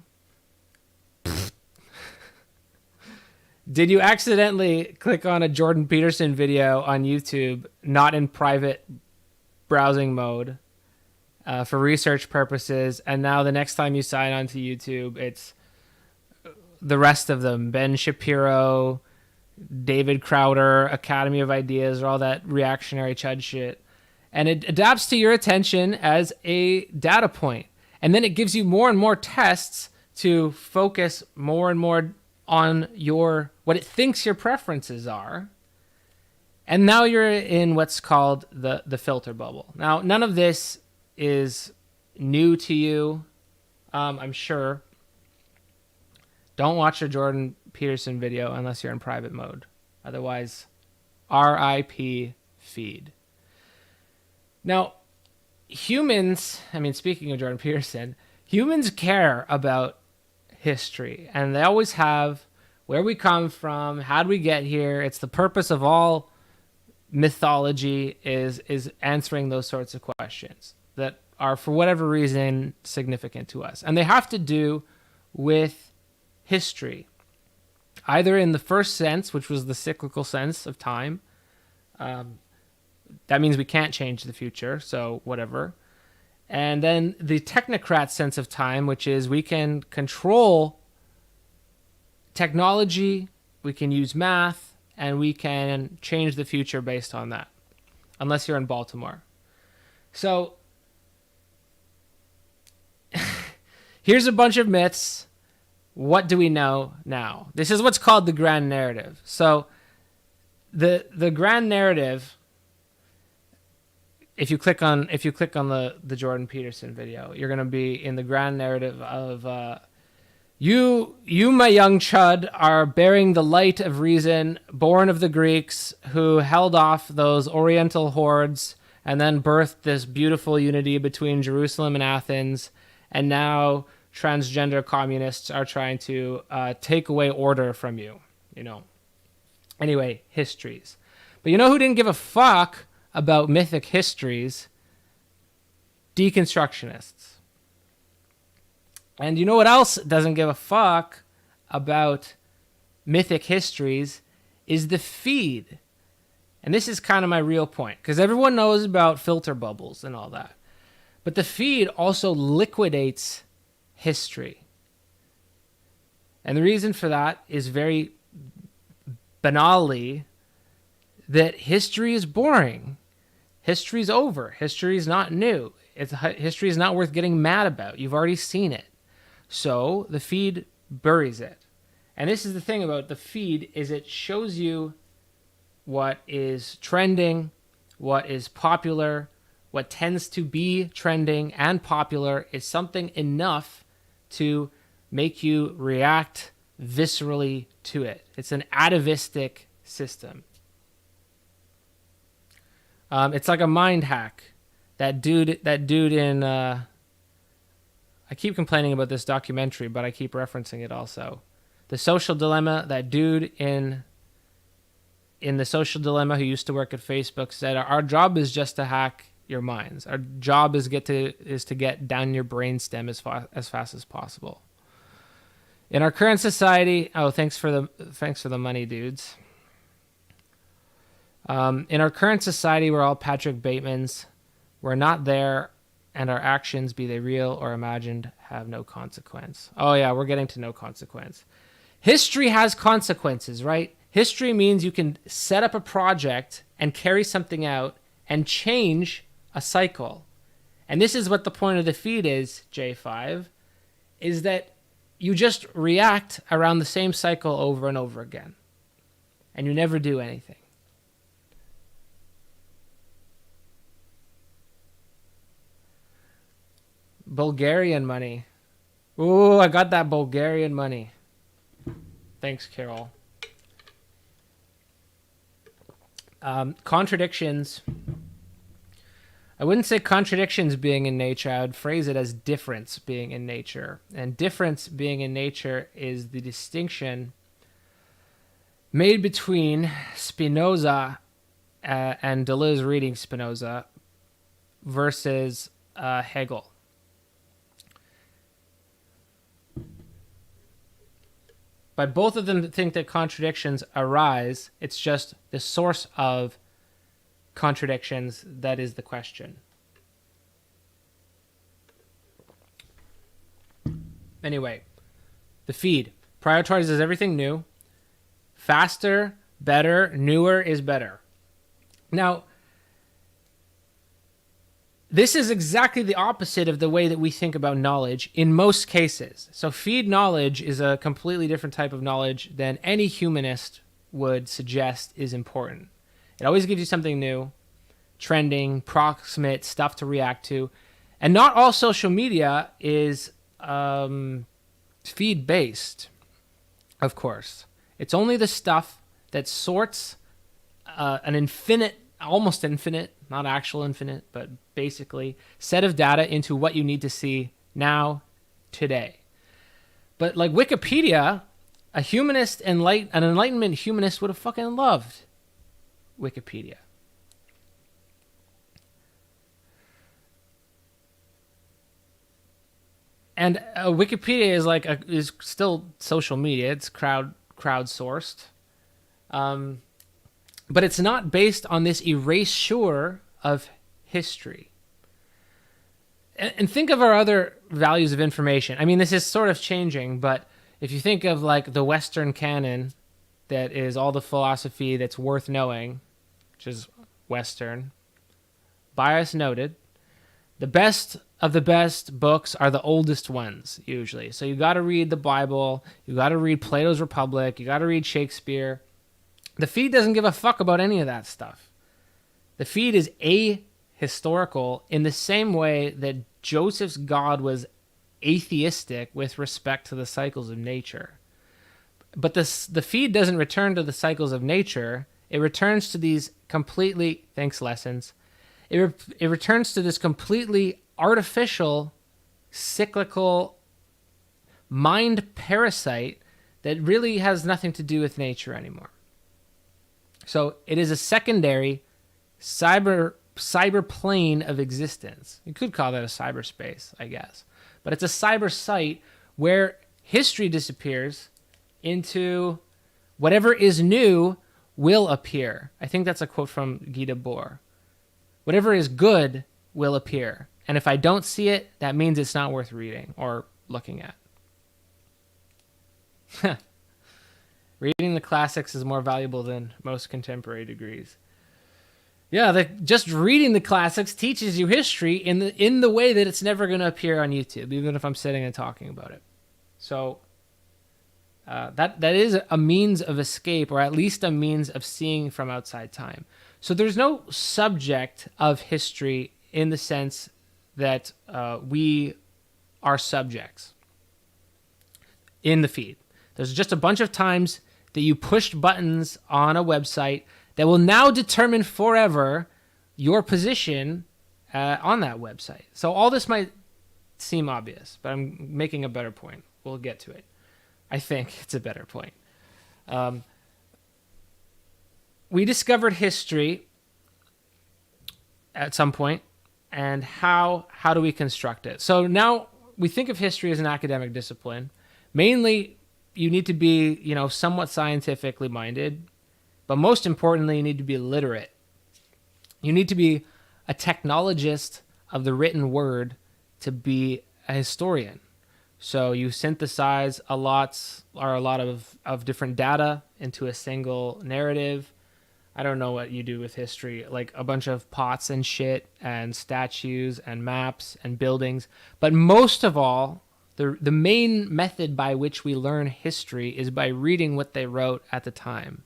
Did you accidentally click on a Jordan Peterson video on YouTube, not in private browsing mode, for research purposes, and now the next time you sign on to YouTube, it's the rest of them, Ben Shapiro, David Crowder, Academy of Ideas, or all that reactionary chud shit, and it adapts to your attention as a data point, and then it gives you more and more tests to focus more and more on your what it thinks your preferences are, and now you're in what's called the filter bubble. Now, none of this is new to you, I'm sure. Don't watch a Jordan Peterson video unless you're in private mode. Otherwise, RIP feed. Now, humans, speaking of Jordan Peterson, humans care about history, and they always have. Where we come from, how did we get here? It's the purpose of all mythology is answering those sorts of questions that are, for whatever reason, significant to us. And they have to do with history, either in the first sense, which was the cyclical sense of time. That means we can't change the future, so whatever. And then the technocrat sense of time, which is we can control technology, we can use math, and we can change the future based on that, unless you're in Baltimore. So here's a bunch of myths. What do we know now? This is what's called the grand narrative. So the grand narrative, if you click on the Jordan Peterson video, you're going to be in the grand narrative of You, my young chud, are bearing the light of reason, born of the Greeks, who held off those Oriental hordes and then birthed this beautiful unity between Jerusalem and Athens. And now transgender communists are trying to take away order from you, Anyway, histories. But you know who didn't give a fuck about mythic histories? Deconstructionists. And you know what else doesn't give a fuck about mythic histories is the feed. And this is kind of my real point, because everyone knows about filter bubbles and all that. But the feed also liquidates history. And the reason for that is very banally that history is boring. History's over. History is not new. History is not worth getting mad about. You've already seen it. So the feed buries it. And this is the thing about the feed, is it shows you what is trending, what is popular, what tends to be trending and popular is something enough to make you react viscerally to it. It's an atavistic system. It's like a mind hack. That dude in I keep complaining about this documentary, but I keep referencing it also. The Social Dilemma, that dude in The Social Dilemma who used to work at Facebook said, our job is just to hack your minds. Our job is to get down your brainstem as fast as possible. In our current society, thanks for the money, dudes. In our current society, we're all Patrick Batemans. We're not there, and our actions, be they real or imagined, have no consequence. Oh yeah, we're getting to no consequence. History has consequences, right? History means you can set up a project and carry something out and change a cycle. And this is what the point of the feed is, J5, is that you just react around the same cycle over and over again. And you never do anything. Bulgarian money. Ooh, I got that Bulgarian money. Thanks, Carol. Contradictions. I wouldn't say contradictions being in nature. I would phrase it as difference being in nature. And difference being in nature is the distinction made between Spinoza and Deleuze reading Spinoza versus Hegel. But both of them think that contradictions arise. It's just the source of contradictions that is the question. Anyway, the feed prioritizes everything new. Faster, better, newer is better. Now, this is exactly the opposite of the way that we think about knowledge in most cases. So feed knowledge is a completely different type of knowledge than any humanist would suggest is important. It always gives you something new, trending, proximate, stuff to react to. And not all social media is feed-based, of course. It's only the stuff that sorts an infinite, almost infinite, not actual infinite, but basically set of data into what you need to see now, today. But like Wikipedia, an Enlightenment humanist would have fucking loved Wikipedia. And Wikipedia is still social media. It's crowdsourced. But it's not based on this erasure of history. And think of our other values of information. I mean, this is sort of changing, but if you think of like the Western canon, that is all the philosophy that's worth knowing, which is Western, bias noted, the best of the best books are the oldest ones, usually. So you got to read the Bible, you got to read Plato's Republic, you got to read Shakespeare. The feed doesn't give a fuck about any of that stuff. The feed is ahistorical in the same way that Joseph's God was atheistic with respect to the cycles of nature. But the feed doesn't return to the cycles of nature. It returns to these completely, thanks lessons, it returns to this completely artificial, cyclical mind parasite that really has nothing to do with nature anymore. So it is a secondary cyber plane of existence. You could call that a cyberspace, I guess. But it's a cyber site where history disappears into whatever is new will appear. I think that's a quote from Guy Debord. Whatever is good will appear. And if I don't see it, that means it's not worth reading or looking at. Reading the classics is more valuable than most contemporary degrees. Yeah, just reading the classics teaches you history in the way that it's never going to appear on YouTube, even if I'm sitting and talking about it. So That is a means of escape, or at least a means of seeing from outside time. So there's no subject of history in the sense that we are subjects in the feed. There's just a bunch of times that you pushed buttons on a website that will now determine forever your position on that website. So all this might seem obvious, but I'm making a better point. We'll get to it. I think it's a better point. We discovered history at some point, and how do we construct it? So now we think of history as an academic discipline. Mainly, you need to be, somewhat scientifically minded, but most importantly, you need to be literate. You need to be a technologist of the written word to be a historian. So you synthesize a lot of different data into a single narrative. I don't know what you do with history, like a bunch of pots and shit and statues and maps and buildings. But most of all, the main method by which we learn history is by reading what they wrote at the time.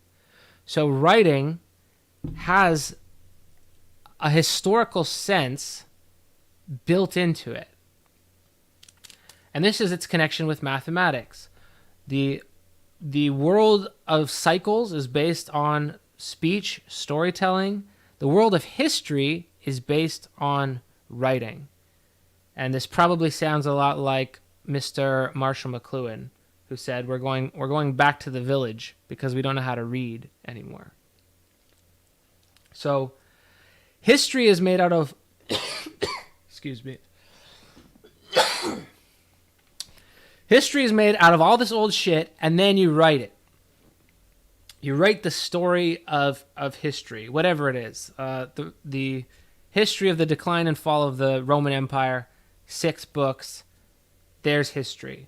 So writing has a historical sense built into it. And this is its connection with mathematics. The world of cycles is based on speech, storytelling. The world of history is based on writing. And this probably sounds a lot like Mr. Marshall McLuhan, who said, we're going back to the village because we don't know how to read anymore. So history is made out of excuse me. History is made out of all this old shit, and then you write it. You write the story of history, whatever it is. The history of the decline and fall of the Roman Empire, 6 books. There's history.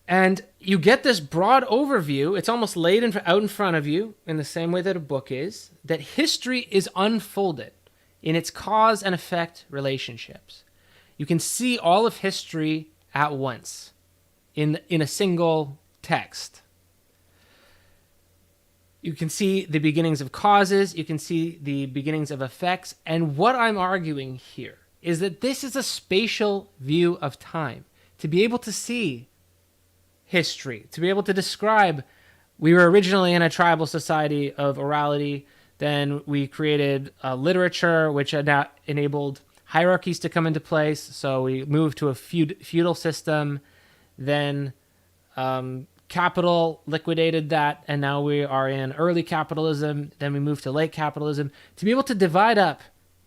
And you get this broad overview. It's almost laid out in front of you in the same way that a book is, that history is unfolded in its cause and effect relationships. You can see all of history at once in a single text. You can see the beginnings of causes. You can see the beginnings of effects. And what I'm arguing here is that this is a spatial view of time. To be able to see history, to be able to describe, we were originally in a tribal society of orality. Then we created literature, which enabled hierarchies to come into place. So we moved to a feudal system. Then capital liquidated that, and now we are in early capitalism. Then we moved to late capitalism. To be able to divide up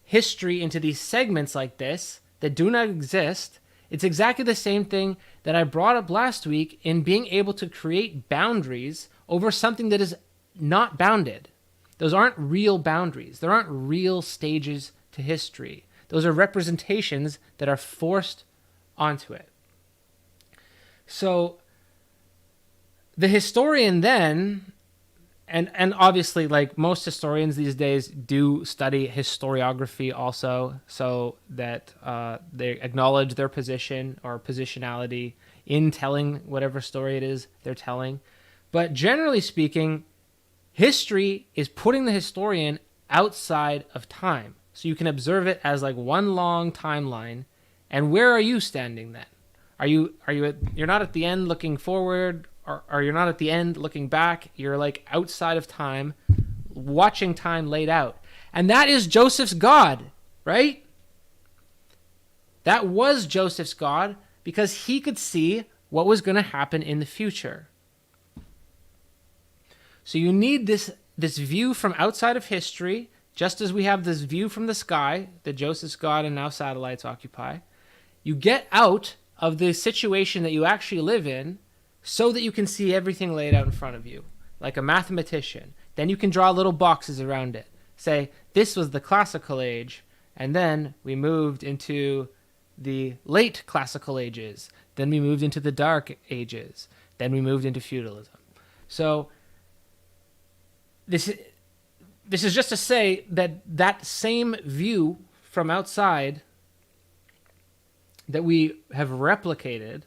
history into these segments like this that do not exist, it's exactly the same thing that I brought up last week in being able to create boundaries over something that is not bounded. Those aren't real boundaries. There aren't real stages to history. Those are representations that are forced onto it. So the historian then, and obviously like most historians these days do study historiography also, so that they acknowledge their position or positionality in telling whatever story it is they're telling. But generally speaking, history is putting the historian outside of time. So you can observe it as like one long timeline. And where are you standing then? You're not at the end looking forward, or you're not at the end looking back. You're like outside of time, watching time laid out. And that is Joseph's God, right? That was Joseph's God because he could see what was going to happen in the future. So you need this view from outside of history, just as we have this view from the sky that Joseph's God and now satellites occupy. You get out of the situation that you actually live in so that you can see everything laid out in front of you, like a mathematician. Then you can draw little boxes around it. Say, this was the classical age, and then we moved into the late classical ages. Then we moved into the dark ages. Then we moved into feudalism. So this is just to say that same view from outside that we have replicated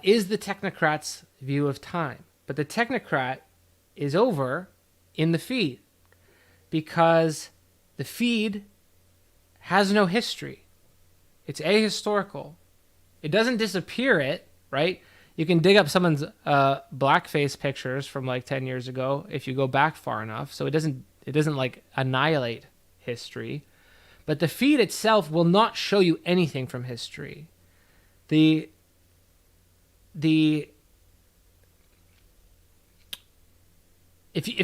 is the technocrat's view of time. But the technocrat is over in the feed because the feed has no history. It's ahistorical. It doesn't disappear it, right? You can dig up someone's blackface pictures from like 10 years ago if you go back far enough. So it doesn't like annihilate history. But the feed itself will not show you anything from history. If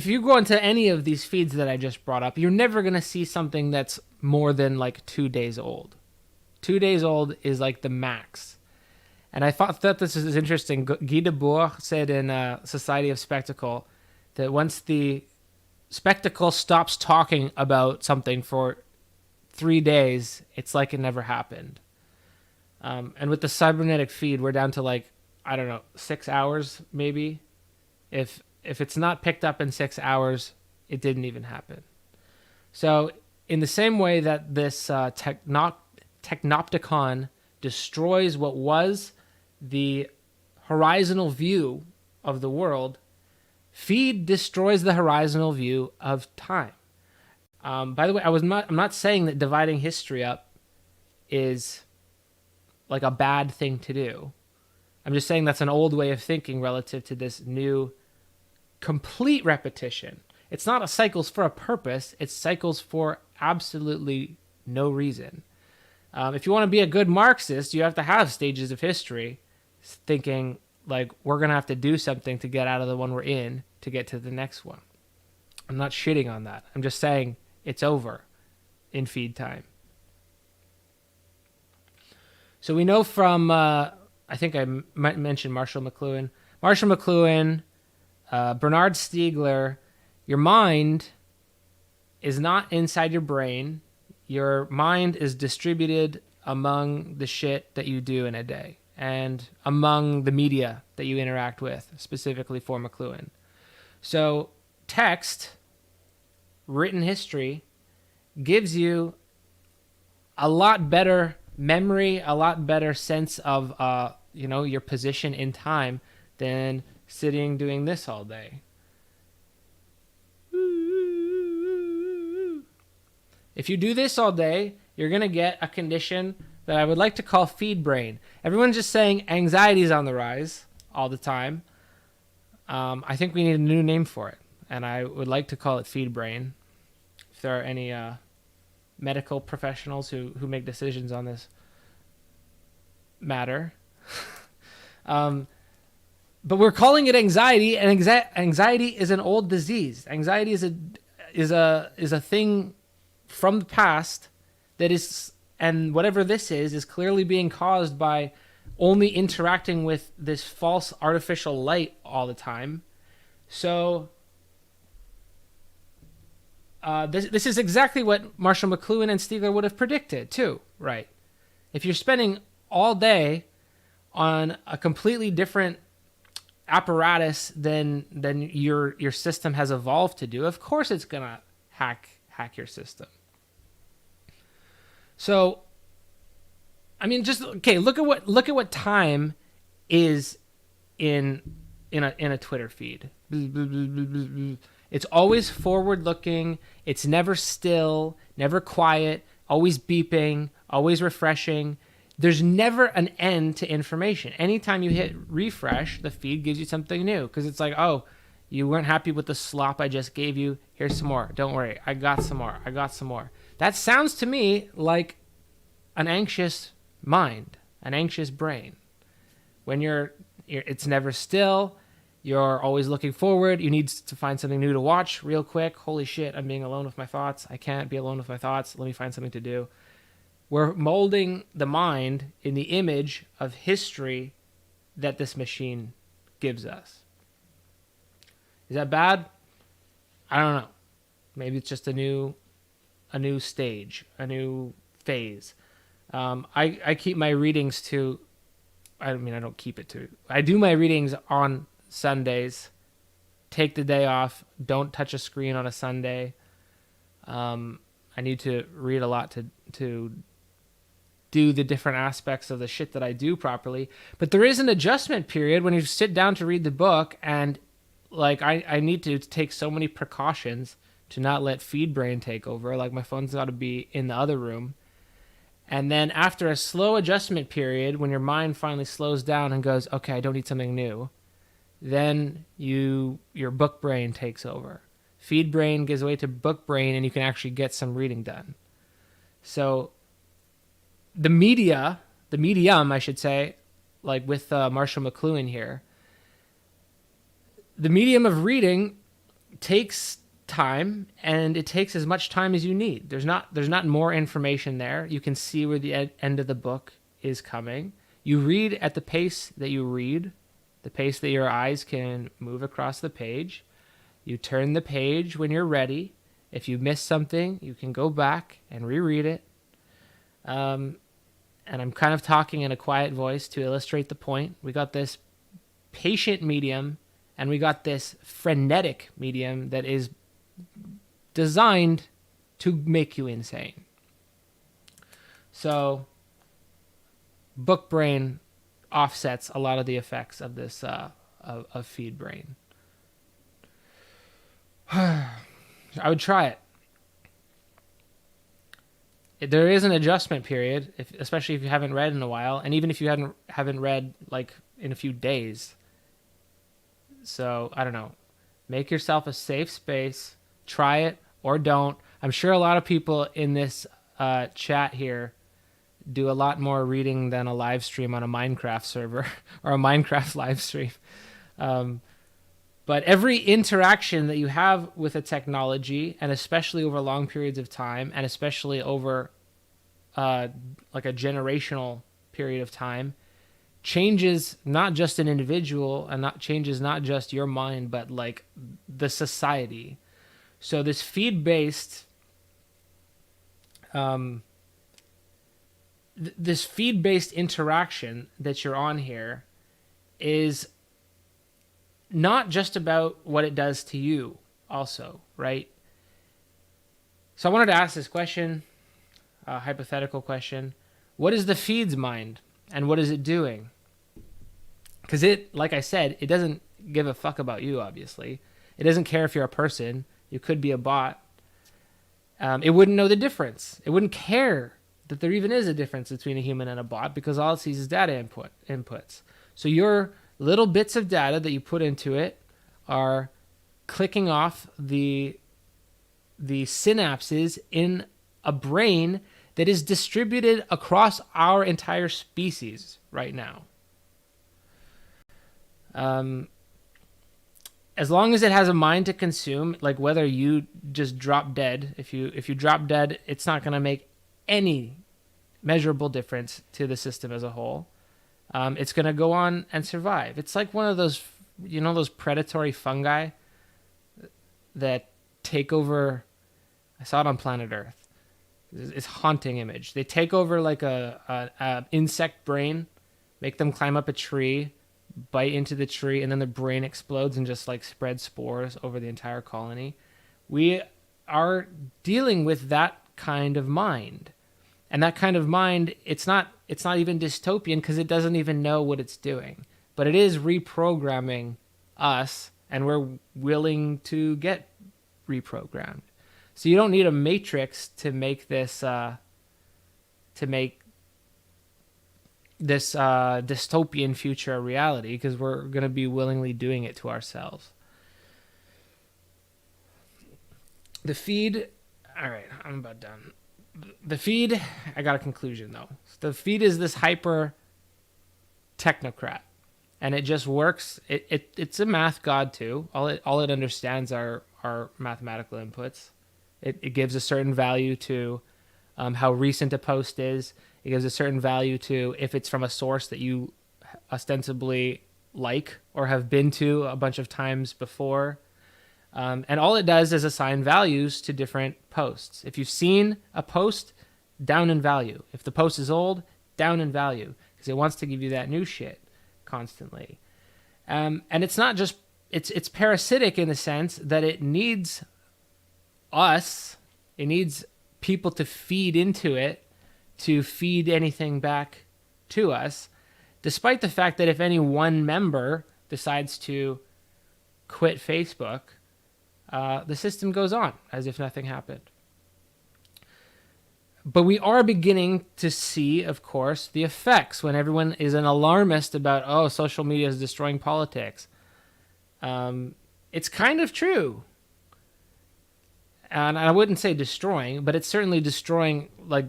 you go into any of these feeds that I just brought up, you're never going to see something that's more than like 2 days old. 2 days old is like the max. And I thought this is interesting. Guy Debord said in Society of Spectacle that once the spectacle stops talking about something for 3 days, it's like it never happened. And with the cybernetic feed, we're down to like, I don't know, 6 hours maybe. If it's not picked up in 6 hours, it didn't even happen. So in the same way that this Technopticon destroys what was the horizontal view of the world, feed destroys the horizontal view of time. By the way, I'm not saying that dividing history up is like a bad thing to do. I'm just saying that's an old way of thinking relative to this new complete repetition. It's not a cycles for a purpose. It's cycles for absolutely no reason. If you want to be a good Marxist, you have to have stages of history, thinking like we're going to have to do something to get out of the one we're in to get to the next one. I'm not shitting on that. I'm just saying it's over in feed time. So we know from, I think I might mention Marshall McLuhan. Marshall McLuhan, Bernard Stiegler, your mind is not inside your brain. Your mind is distributed among the shit that you do in a day and among the media that you interact with, specifically for McLuhan. So text, written history, gives you a lot better memory, a lot better sense of your position in time than sitting doing this all day. If you do this all day, you're going to get a condition that I would like to call feed brain. Everyone's just saying anxiety is on the rise all the time. I think we need a new name for it, and I would like to call it feed brain. If there are any medical professionals who make decisions on this matter. But we're calling it anxiety, and anxiety is an old disease. Anxiety is a thing from the past that is, and whatever this is clearly being caused by only interacting with this false artificial light all the time. So this is exactly what Marshall McLuhan and Stiegler would have predicted too, right? If you're spending all day on a completely different apparatus than your system has evolved to do, of course it's gonna hack your system. So, I mean, just okay. Look at what time is in a Twitter feed. It's always forward looking. It's never still, never quiet. Always beeping. Always refreshing. There's never an end to information. Anytime you hit refresh, the feed gives you something new because it's like, oh, you weren't happy with the slop I just gave you. Here's some more. Don't worry, I got some more. That sounds to me like an anxious mind, an anxious brain. When it's never still, you're always looking forward. You need to find something new to watch real quick. Holy shit, I'm being alone with my thoughts. I can't be alone with my thoughts. Let me find something to do. We're molding the mind in the image of history that this machine gives us. Is that bad? I don't know. Maybe it's just a new stage, a new phase. I keep my readings to, I mean, I don't keep it to, I do my readings on Sundays, take the day off, don't touch a screen on a Sunday. I need to read a lot to do the different aspects of the shit that I do properly. But there is an adjustment period when you sit down to read the book, and like I need to take so many precautions to not let feed brain take over. Like my phone's got to be in the other room. And then after a slow adjustment period, when your mind finally slows down and goes, okay, I don't need something new, then your book brain takes over. Feed brain gives way to book brain, and you can actually get some reading done. So the medium, I should say, like with Marshall McLuhan here, the medium of reading takes time, and it takes as much time as you need. There's not more information there. You can see where the end of the book is coming. You read at the pace that you read, the pace that your eyes can move across the page. You turn the page when you're ready. If you miss something, you can go back and reread it. And I'm kind of talking in a quiet voice to illustrate the point. We got this patient medium, and we got this frenetic medium that is designed to make you insane. So book brain offsets a lot of the effects of this of feed brain. I would try it. There is an adjustment period, especially if you haven't read in a while, and even if you haven't read like in a few days. So I don't know. Make yourself a safe space. Try it or don't. I'm sure a lot of people in this chat here do a lot more reading than a live stream on a Minecraft server or a Minecraft live stream. But every interaction that you have with a technology, and especially over long periods of time, and especially over like a generational period of time, changes not just an individual, and changes not just your mind, but like the society. So this feed-based interaction that you're on here is not just about what it does to you also, right? So I wanted to ask this question, a hypothetical question. What is the feed's mind, and what is it doing? Because it, like I said, it doesn't give a fuck about you, obviously. It doesn't care if you're a person. You could be a bot. It wouldn't know the difference. It wouldn't care that there even is a difference between a human and a bot, because all it sees is data inputs. So your little bits of data that you put into it are clicking off the synapses in a brain that is distributed across our entire species right now. As long as it has a mind to consume, like whether you just drop dead, if you drop dead, it's not going to make any measurable difference to the system as a whole. It's going to go on and survive. It's like one of those, those predatory fungi that take over. I saw it on planet Earth. It's a haunting image. They take over like a insect brain, make them climb up a tree, bite into the tree, and then the brain explodes and just like spreads spores over the entire colony. We are dealing with that kind of mind. And that kind of mind, it's not even dystopian, because it doesn't even know what it's doing. But it is reprogramming us, and we're willing to get reprogrammed. So you don't need a matrix to make this dystopian future a reality, because we're going to be willingly doing it to ourselves. The feed, all right, I'm about done. The feed, I got a conclusion though. The feed is this hyper technocrat, and it just works. It's a math god too. All it understands are mathematical inputs. It gives a certain value to how recent a post is. It gives a certain value to if it's from a source that you ostensibly like or have been to a bunch of times before. And all it does is assign values to different posts. If you've seen a post, down in value. If the post is old, down in value, because it wants to give you that new shit constantly. And it's not just, it's parasitic in the sense that it needs us, it needs people to feed into it to feed anything back to us, despite the fact that if any one member decides to quit Facebook, the system goes on as if nothing happened. But we are beginning to see, of course, the effects when everyone is an alarmist about, oh, social media is destroying politics. It's kind of true. And I wouldn't say destroying, but it's certainly destroying like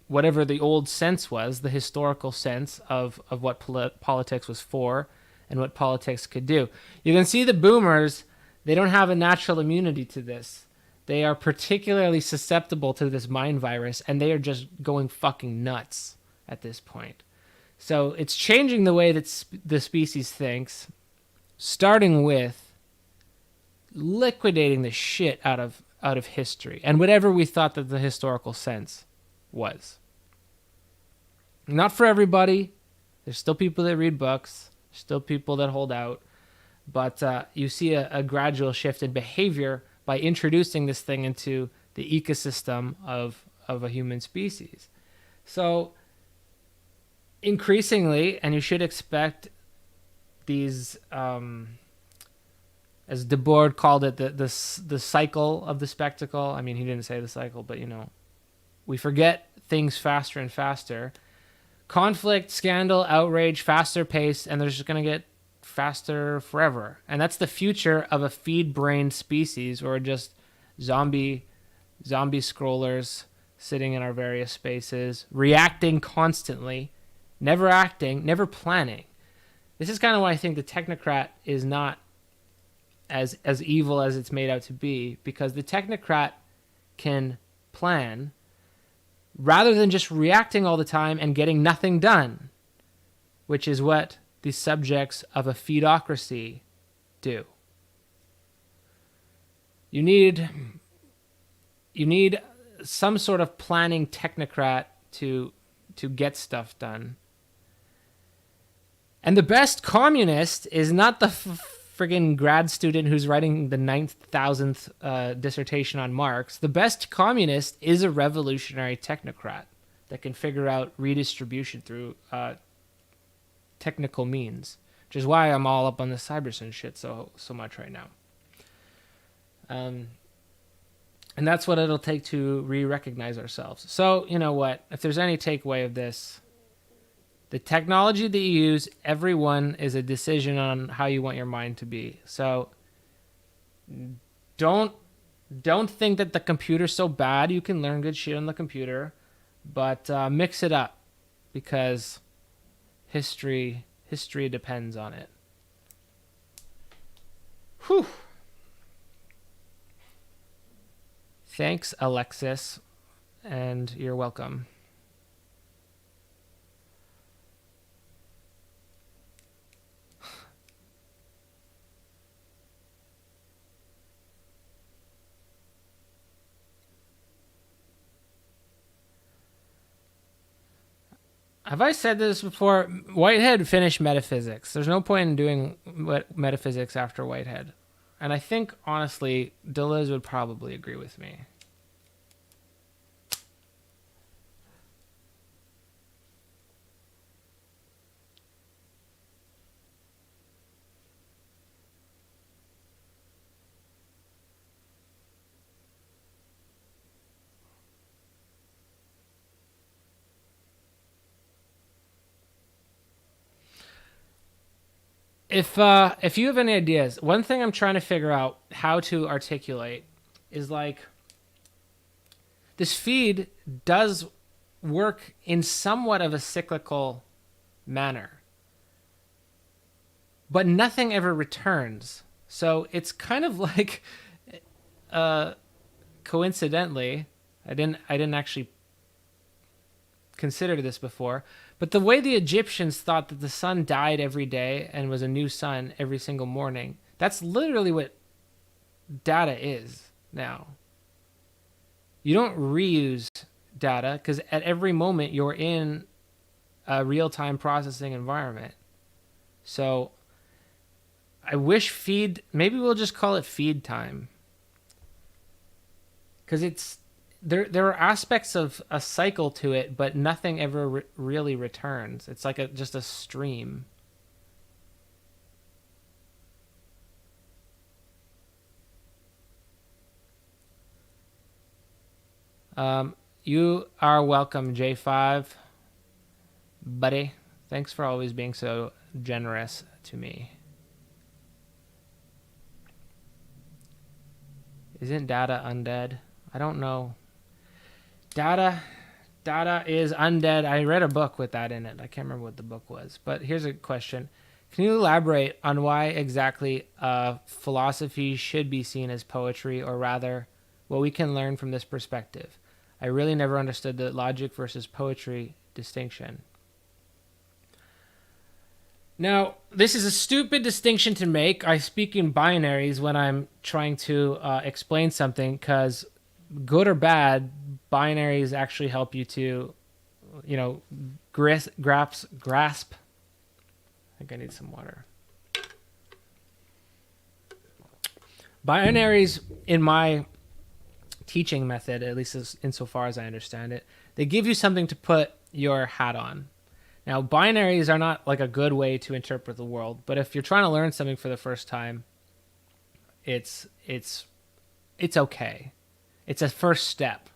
whatever the old sense was, the historical sense of what politics was for and what politics could do. You can see the boomers, they don't have a natural immunity to this. They are particularly susceptible to this mind virus, and they are just going fucking nuts at this point. So it's changing the way that the species thinks, starting with liquidating the shit out of history and whatever we thought that the historical sense was. Not for everybody. There's still people that read books, still people that hold out, but you see a gradual shift in behavior by introducing this thing into the ecosystem of a human species. So increasingly, and you should expect these, as Debord called it, the cycle of the spectacle. I mean, he didn't say the cycle, but we forget things faster and faster. Conflict, scandal, outrage, faster pace, and they're just going to get faster forever. And that's the future of a feed-brained species, or just zombie scrollers sitting in our various spaces, reacting constantly, never acting, never planning. This is kind of why I think the technocrat is not as evil as it's made out to be, because the technocrat can plan rather than just reacting all the time and getting nothing done, which is what the subjects of a feedocracy do. You need some sort of planning technocrat to get stuff done. And the best communist is not the friggin' grad student who's writing the 9,000th dissertation on Marx. The best communist is a revolutionary technocrat that can figure out redistribution through technical means, which is why I'm all up on the Cybersyn shit so much right now. And that's what it'll take to re-recognize ourselves. So, you know what? If there's any takeaway of this, the technology that you use, everyone is a decision on how you want your mind to be. So don't think that the computer's so bad you can learn good shit on the computer, but mix it up, because history depends on it. Whew. Thanks, Alexis, and you're welcome. Have I said this before? Whitehead finished metaphysics. There's no point in doing metaphysics after Whitehead. And I think, honestly, Deleuze would probably agree with me. If you have any ideas, one thing I'm trying to figure out how to articulate is, like, this feed does work in somewhat of a cyclical manner, but nothing ever returns. So it's kind of like, coincidentally, I didn't actually consider this before, but the way the Egyptians thought that the sun died every day and was a new sun every single morning, that's literally what data is now. You don't reuse data because at every moment you're in a real-time processing environment. So I wish maybe we'll just call it feed time. Because there are aspects of a cycle to it, but nothing ever really returns. It's like just a stream. You are welcome, J5, buddy. Thanks for always being so generous to me. Isn't data undead? I don't know. Data is undead. I read a book with that in it. I can't remember what the book was. But here's a question. Can you elaborate on why exactly philosophy should be seen as poetry, or rather, what we can learn from this perspective? I really never understood the logic versus poetry distinction. Now, this is a stupid distinction to make. I speak in binaries when I'm trying to explain something, because good or bad, binaries actually help you to, grasp. I think I need some water. Binaries, in my teaching method, at least insofar as I understand it, they give you something to put your hat on. Now, binaries are not like a good way to interpret the world, but if you're trying to learn something for the first time, it's okay. It's a first step.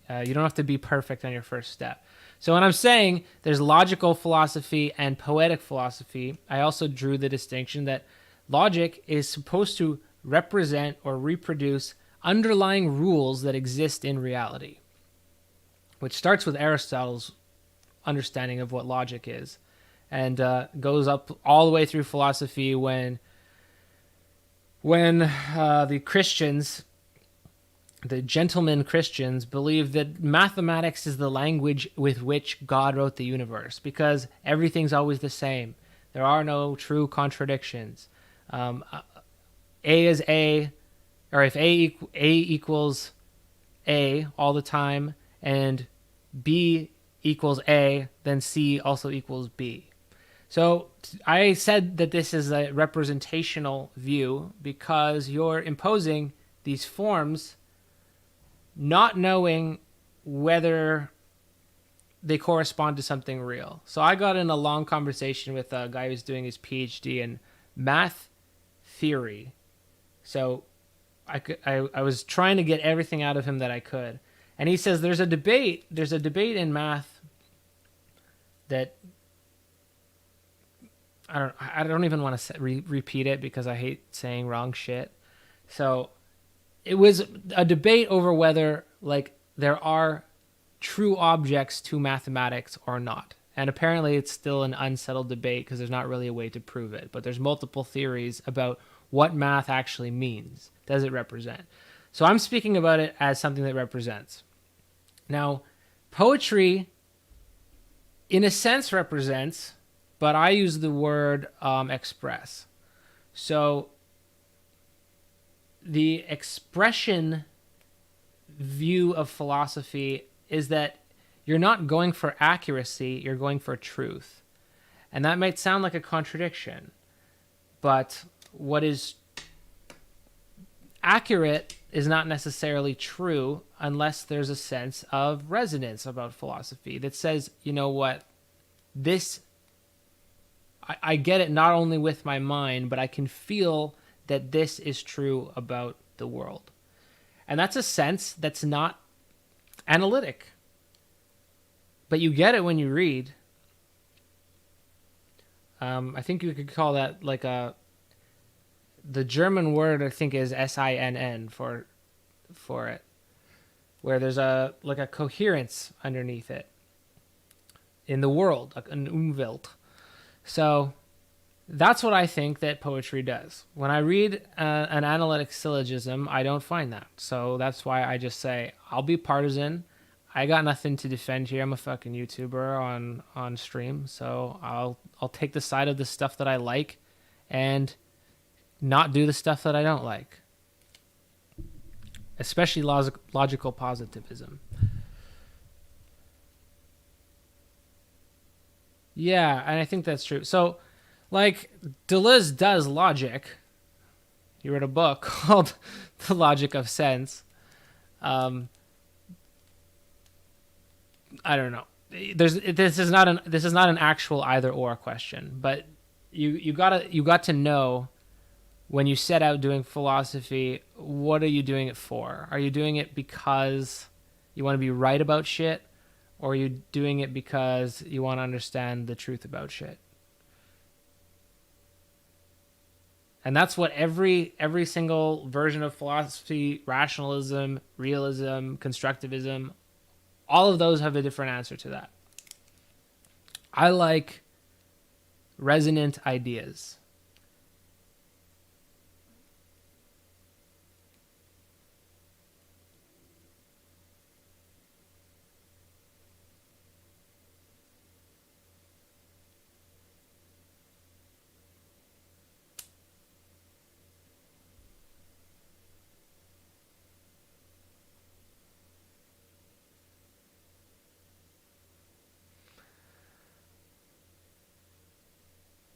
You don't have to be perfect on your first step. So when I'm saying there's logical philosophy and poetic philosophy, I also drew the distinction that logic is supposed to represent or reproduce underlying rules that exist in reality, which starts with Aristotle's understanding of what logic is, and goes up all the way through philosophy when the Christians, the gentlemen Christians, believed that mathematics is the language with which God wrote the universe, because everything's always the same. There are no true contradictions. A is A, or if A equals A all the time, and B equals A, then C also equals B. So I said that this is a representational view because you're imposing these forms not knowing whether they correspond to something real. So I got in a long conversation with a guy who's doing his PhD in math theory. So I was trying to get everything out of him that I could. And he says there's a debate in math that I don't even want to repeat it because I hate saying wrong shit. So it was a debate over whether there are true objects to mathematics or not. And apparently it's still an unsettled debate because there's not really a way to prove it. But there's multiple theories about what math actually means. Does it represent? So I'm speaking about it as something that represents. Now, poetry, in a sense, represents, but I use the word express. So the expression view of philosophy is that you're not going for accuracy, you're going for truth. And that might sound like a contradiction, but what is accurate is not necessarily true unless there's a sense of resonance about philosophy that says, you know what, I get it not only with my mind, but I can feel that this is true about the world. And that's a sense that's not analytic, but you get it when you read. I think you could call that the German word I think is SINN for it, where there's a coherence underneath it in the world, an Umwelt. So that's what I think that poetry does. When I read an analytic syllogism, I don't find that. So that's why I just say I'll be partisan. I got nothing to defend here. I'm a fucking YouTuber on stream, so I'll take the side of the stuff that I like and not do the stuff that I don't like, especially logical positivism. Yeah, and I think that's true. So, Deleuze does logic. He wrote a book called The Logic of Sense. I don't know. This is not an actual either or question, but you got to know when you set out doing philosophy, what are you doing it for? Are you doing it because you want to be right about shit, or are you doing it because you want to understand the truth about shit? And that's what every single version of philosophy, rationalism, realism, constructivism, all of those have a different answer to that. I like resonant ideas.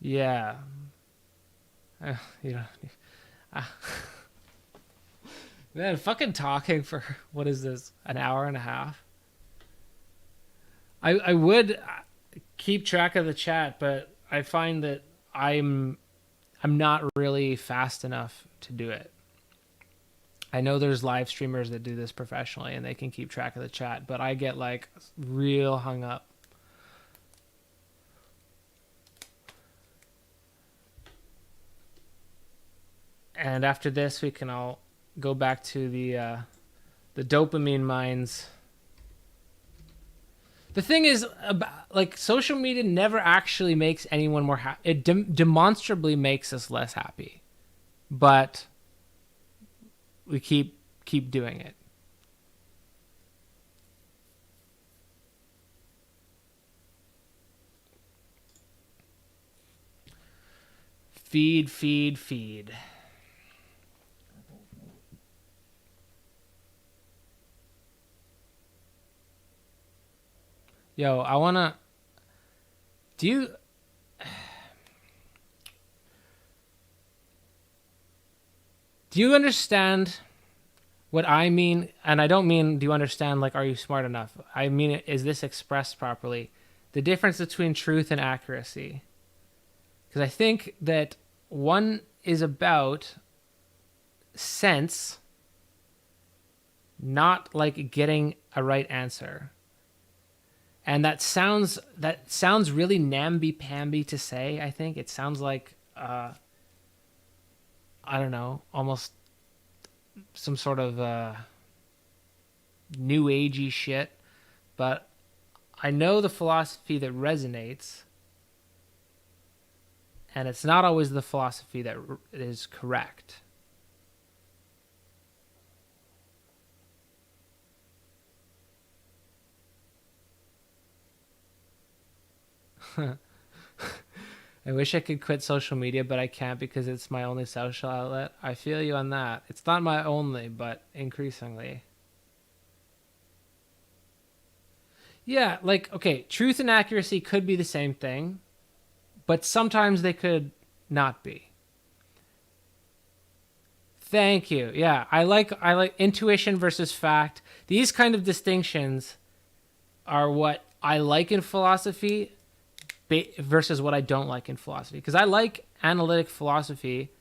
Yeah. You know, uh, man, fucking talking for what is this? An hour and a half? I would keep track of the chat, but I find that I'm not really fast enough to do it. I know there's live streamers that do this professionally and they can keep track of the chat, but I get like real hung up. And after this, we can all go back to the dopamine mines. The thing is, like, social media never actually makes anyone more happy. It demonstrably makes us less happy, but we keep doing it. Feed. Yo, I wanna. Do you? Do you understand what I mean? And I don't mean do you understand like are you smart enough? I mean is this expressed properly? The difference between truth and accuracy. Because I think that one is about sense, not like getting a right answer. And that sounds really namby-pamby to say, I think. It sounds like I don't know, almost some sort of new agey shit. But I know the philosophy that resonates, and it's not always the philosophy that is correct. I wish I could quit social media, but I can't because it's my only social outlet. I feel you on that. It's not my only, but increasingly. Yeah, like, okay, truth and accuracy could be the same thing, but sometimes they could not be. Thank you. Yeah, I like intuition versus fact. These kind of distinctions are what I like in philosophy versus what I don't like in philosophy. Because I like analytic philosophy,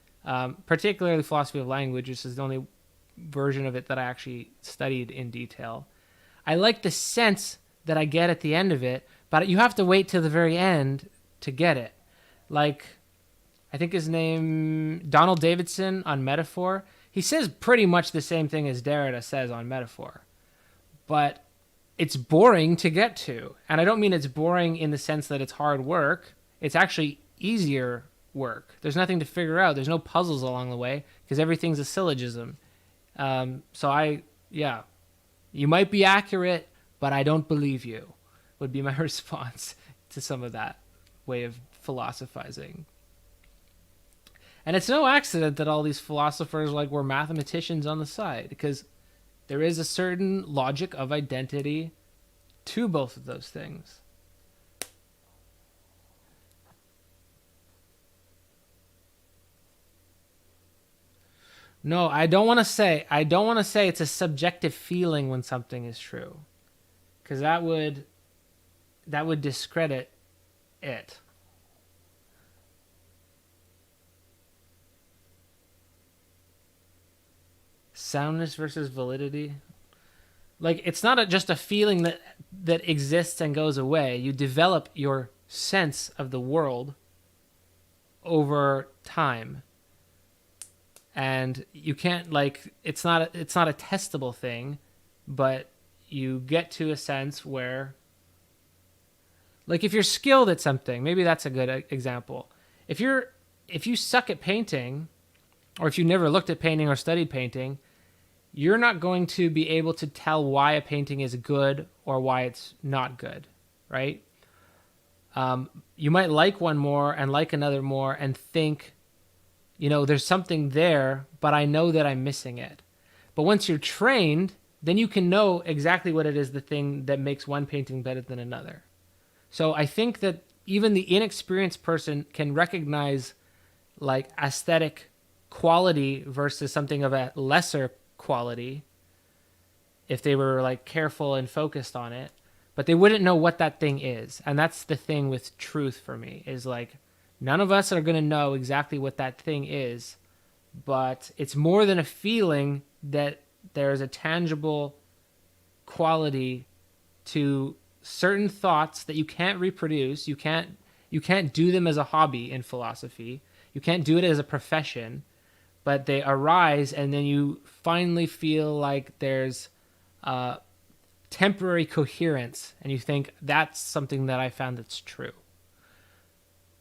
particularly philosophy of language, which is the only version of it that I actually studied in detail. I like the sense that I get at the end of it, but you have to wait till the very end to get it. Like, I think his name, Donald Davidson on Metaphor, he says pretty much the same thing as Derrida says on Metaphor. But it's boring to get to. And I don't mean it's boring in the sense that it's hard work. It's actually easier work. There's nothing to figure out. There's no puzzles along the way because everything's a syllogism. Yeah, you might be accurate, but I don't believe you, would be my response to some of that way of philosophizing. And it's no accident that all these philosophers like were mathematicians on the side, because there is a certain logic of identity to both of those things. No, I don't want to say it's a subjective feeling when something is true. because that would discredit it. Soundness versus validity. Like, it's not just a feeling that exists and goes away. You develop your sense of the world over time, and you can't, like, it's not a testable thing, but you get to a sense where, like, if you're skilled at something, maybe that's a good example. If you suck at painting, or if you never looked at painting or studied painting, you're not going to be able to tell why a painting is good or why it's not good, right? You might like one more and like another more and think, there's something there, but I know that I'm missing it. But once you're trained, then you can know exactly what it is, the thing that makes one painting better than another. So I think that even the inexperienced person can recognize, like, aesthetic quality versus something of a lesser quality if they were, like, careful and focused on it, but they wouldn't know what that thing is. And that's the thing with truth for me, is, like, none of us are going to know exactly what that thing is, but it's more than a feeling that there's a tangible quality to certain thoughts that you can't reproduce. You can't do them as a hobby in philosophy. You can't do it as a profession, but they arise, and then you finally feel like there's temporary coherence, and you think, that's something that I found that's true.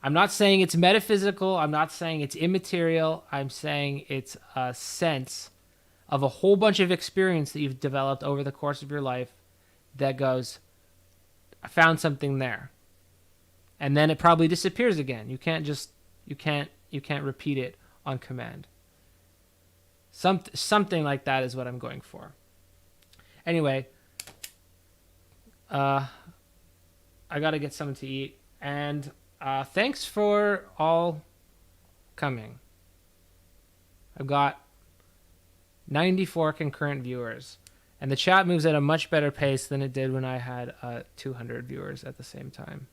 I'm not saying it's metaphysical. I'm not saying it's immaterial. I'm saying it's a sense of a whole bunch of experience that you've developed over the course of your life that goes, I found something there. And then it probably disappears again. You can't repeat it on command. Something like that is what I'm going for. Anyway, I got to get something to eat. And thanks for all coming. I've got 94 concurrent viewers. And the chat moves at a much better pace than it did when I had 200 viewers at the same time.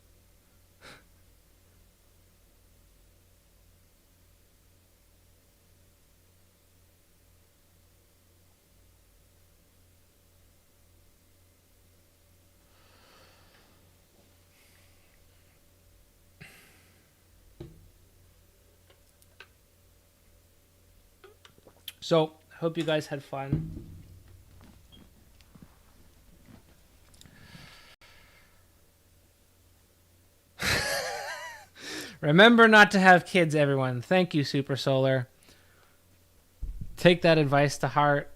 So, hope you guys had fun. Remember not to have kids, everyone. Thank you, Super Solar. Take that advice to heart.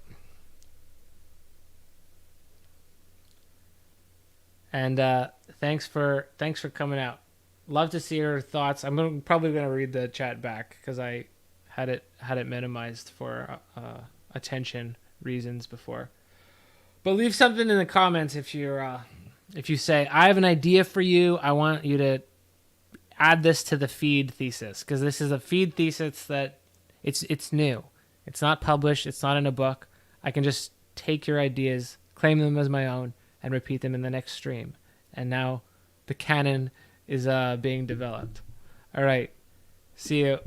And thanks for coming out. Love to see your thoughts. I'm probably gonna read the chat back because I had it minimized for attention reasons before. But leave something in the comments if you say, I have an idea for you. I want you to add this to the feed thesis, because this is a feed thesis that it's new. It's not published. It's not in a book. I can just take your ideas, claim them as my own, and repeat them in the next stream. And now the canon is being developed. All right. See you.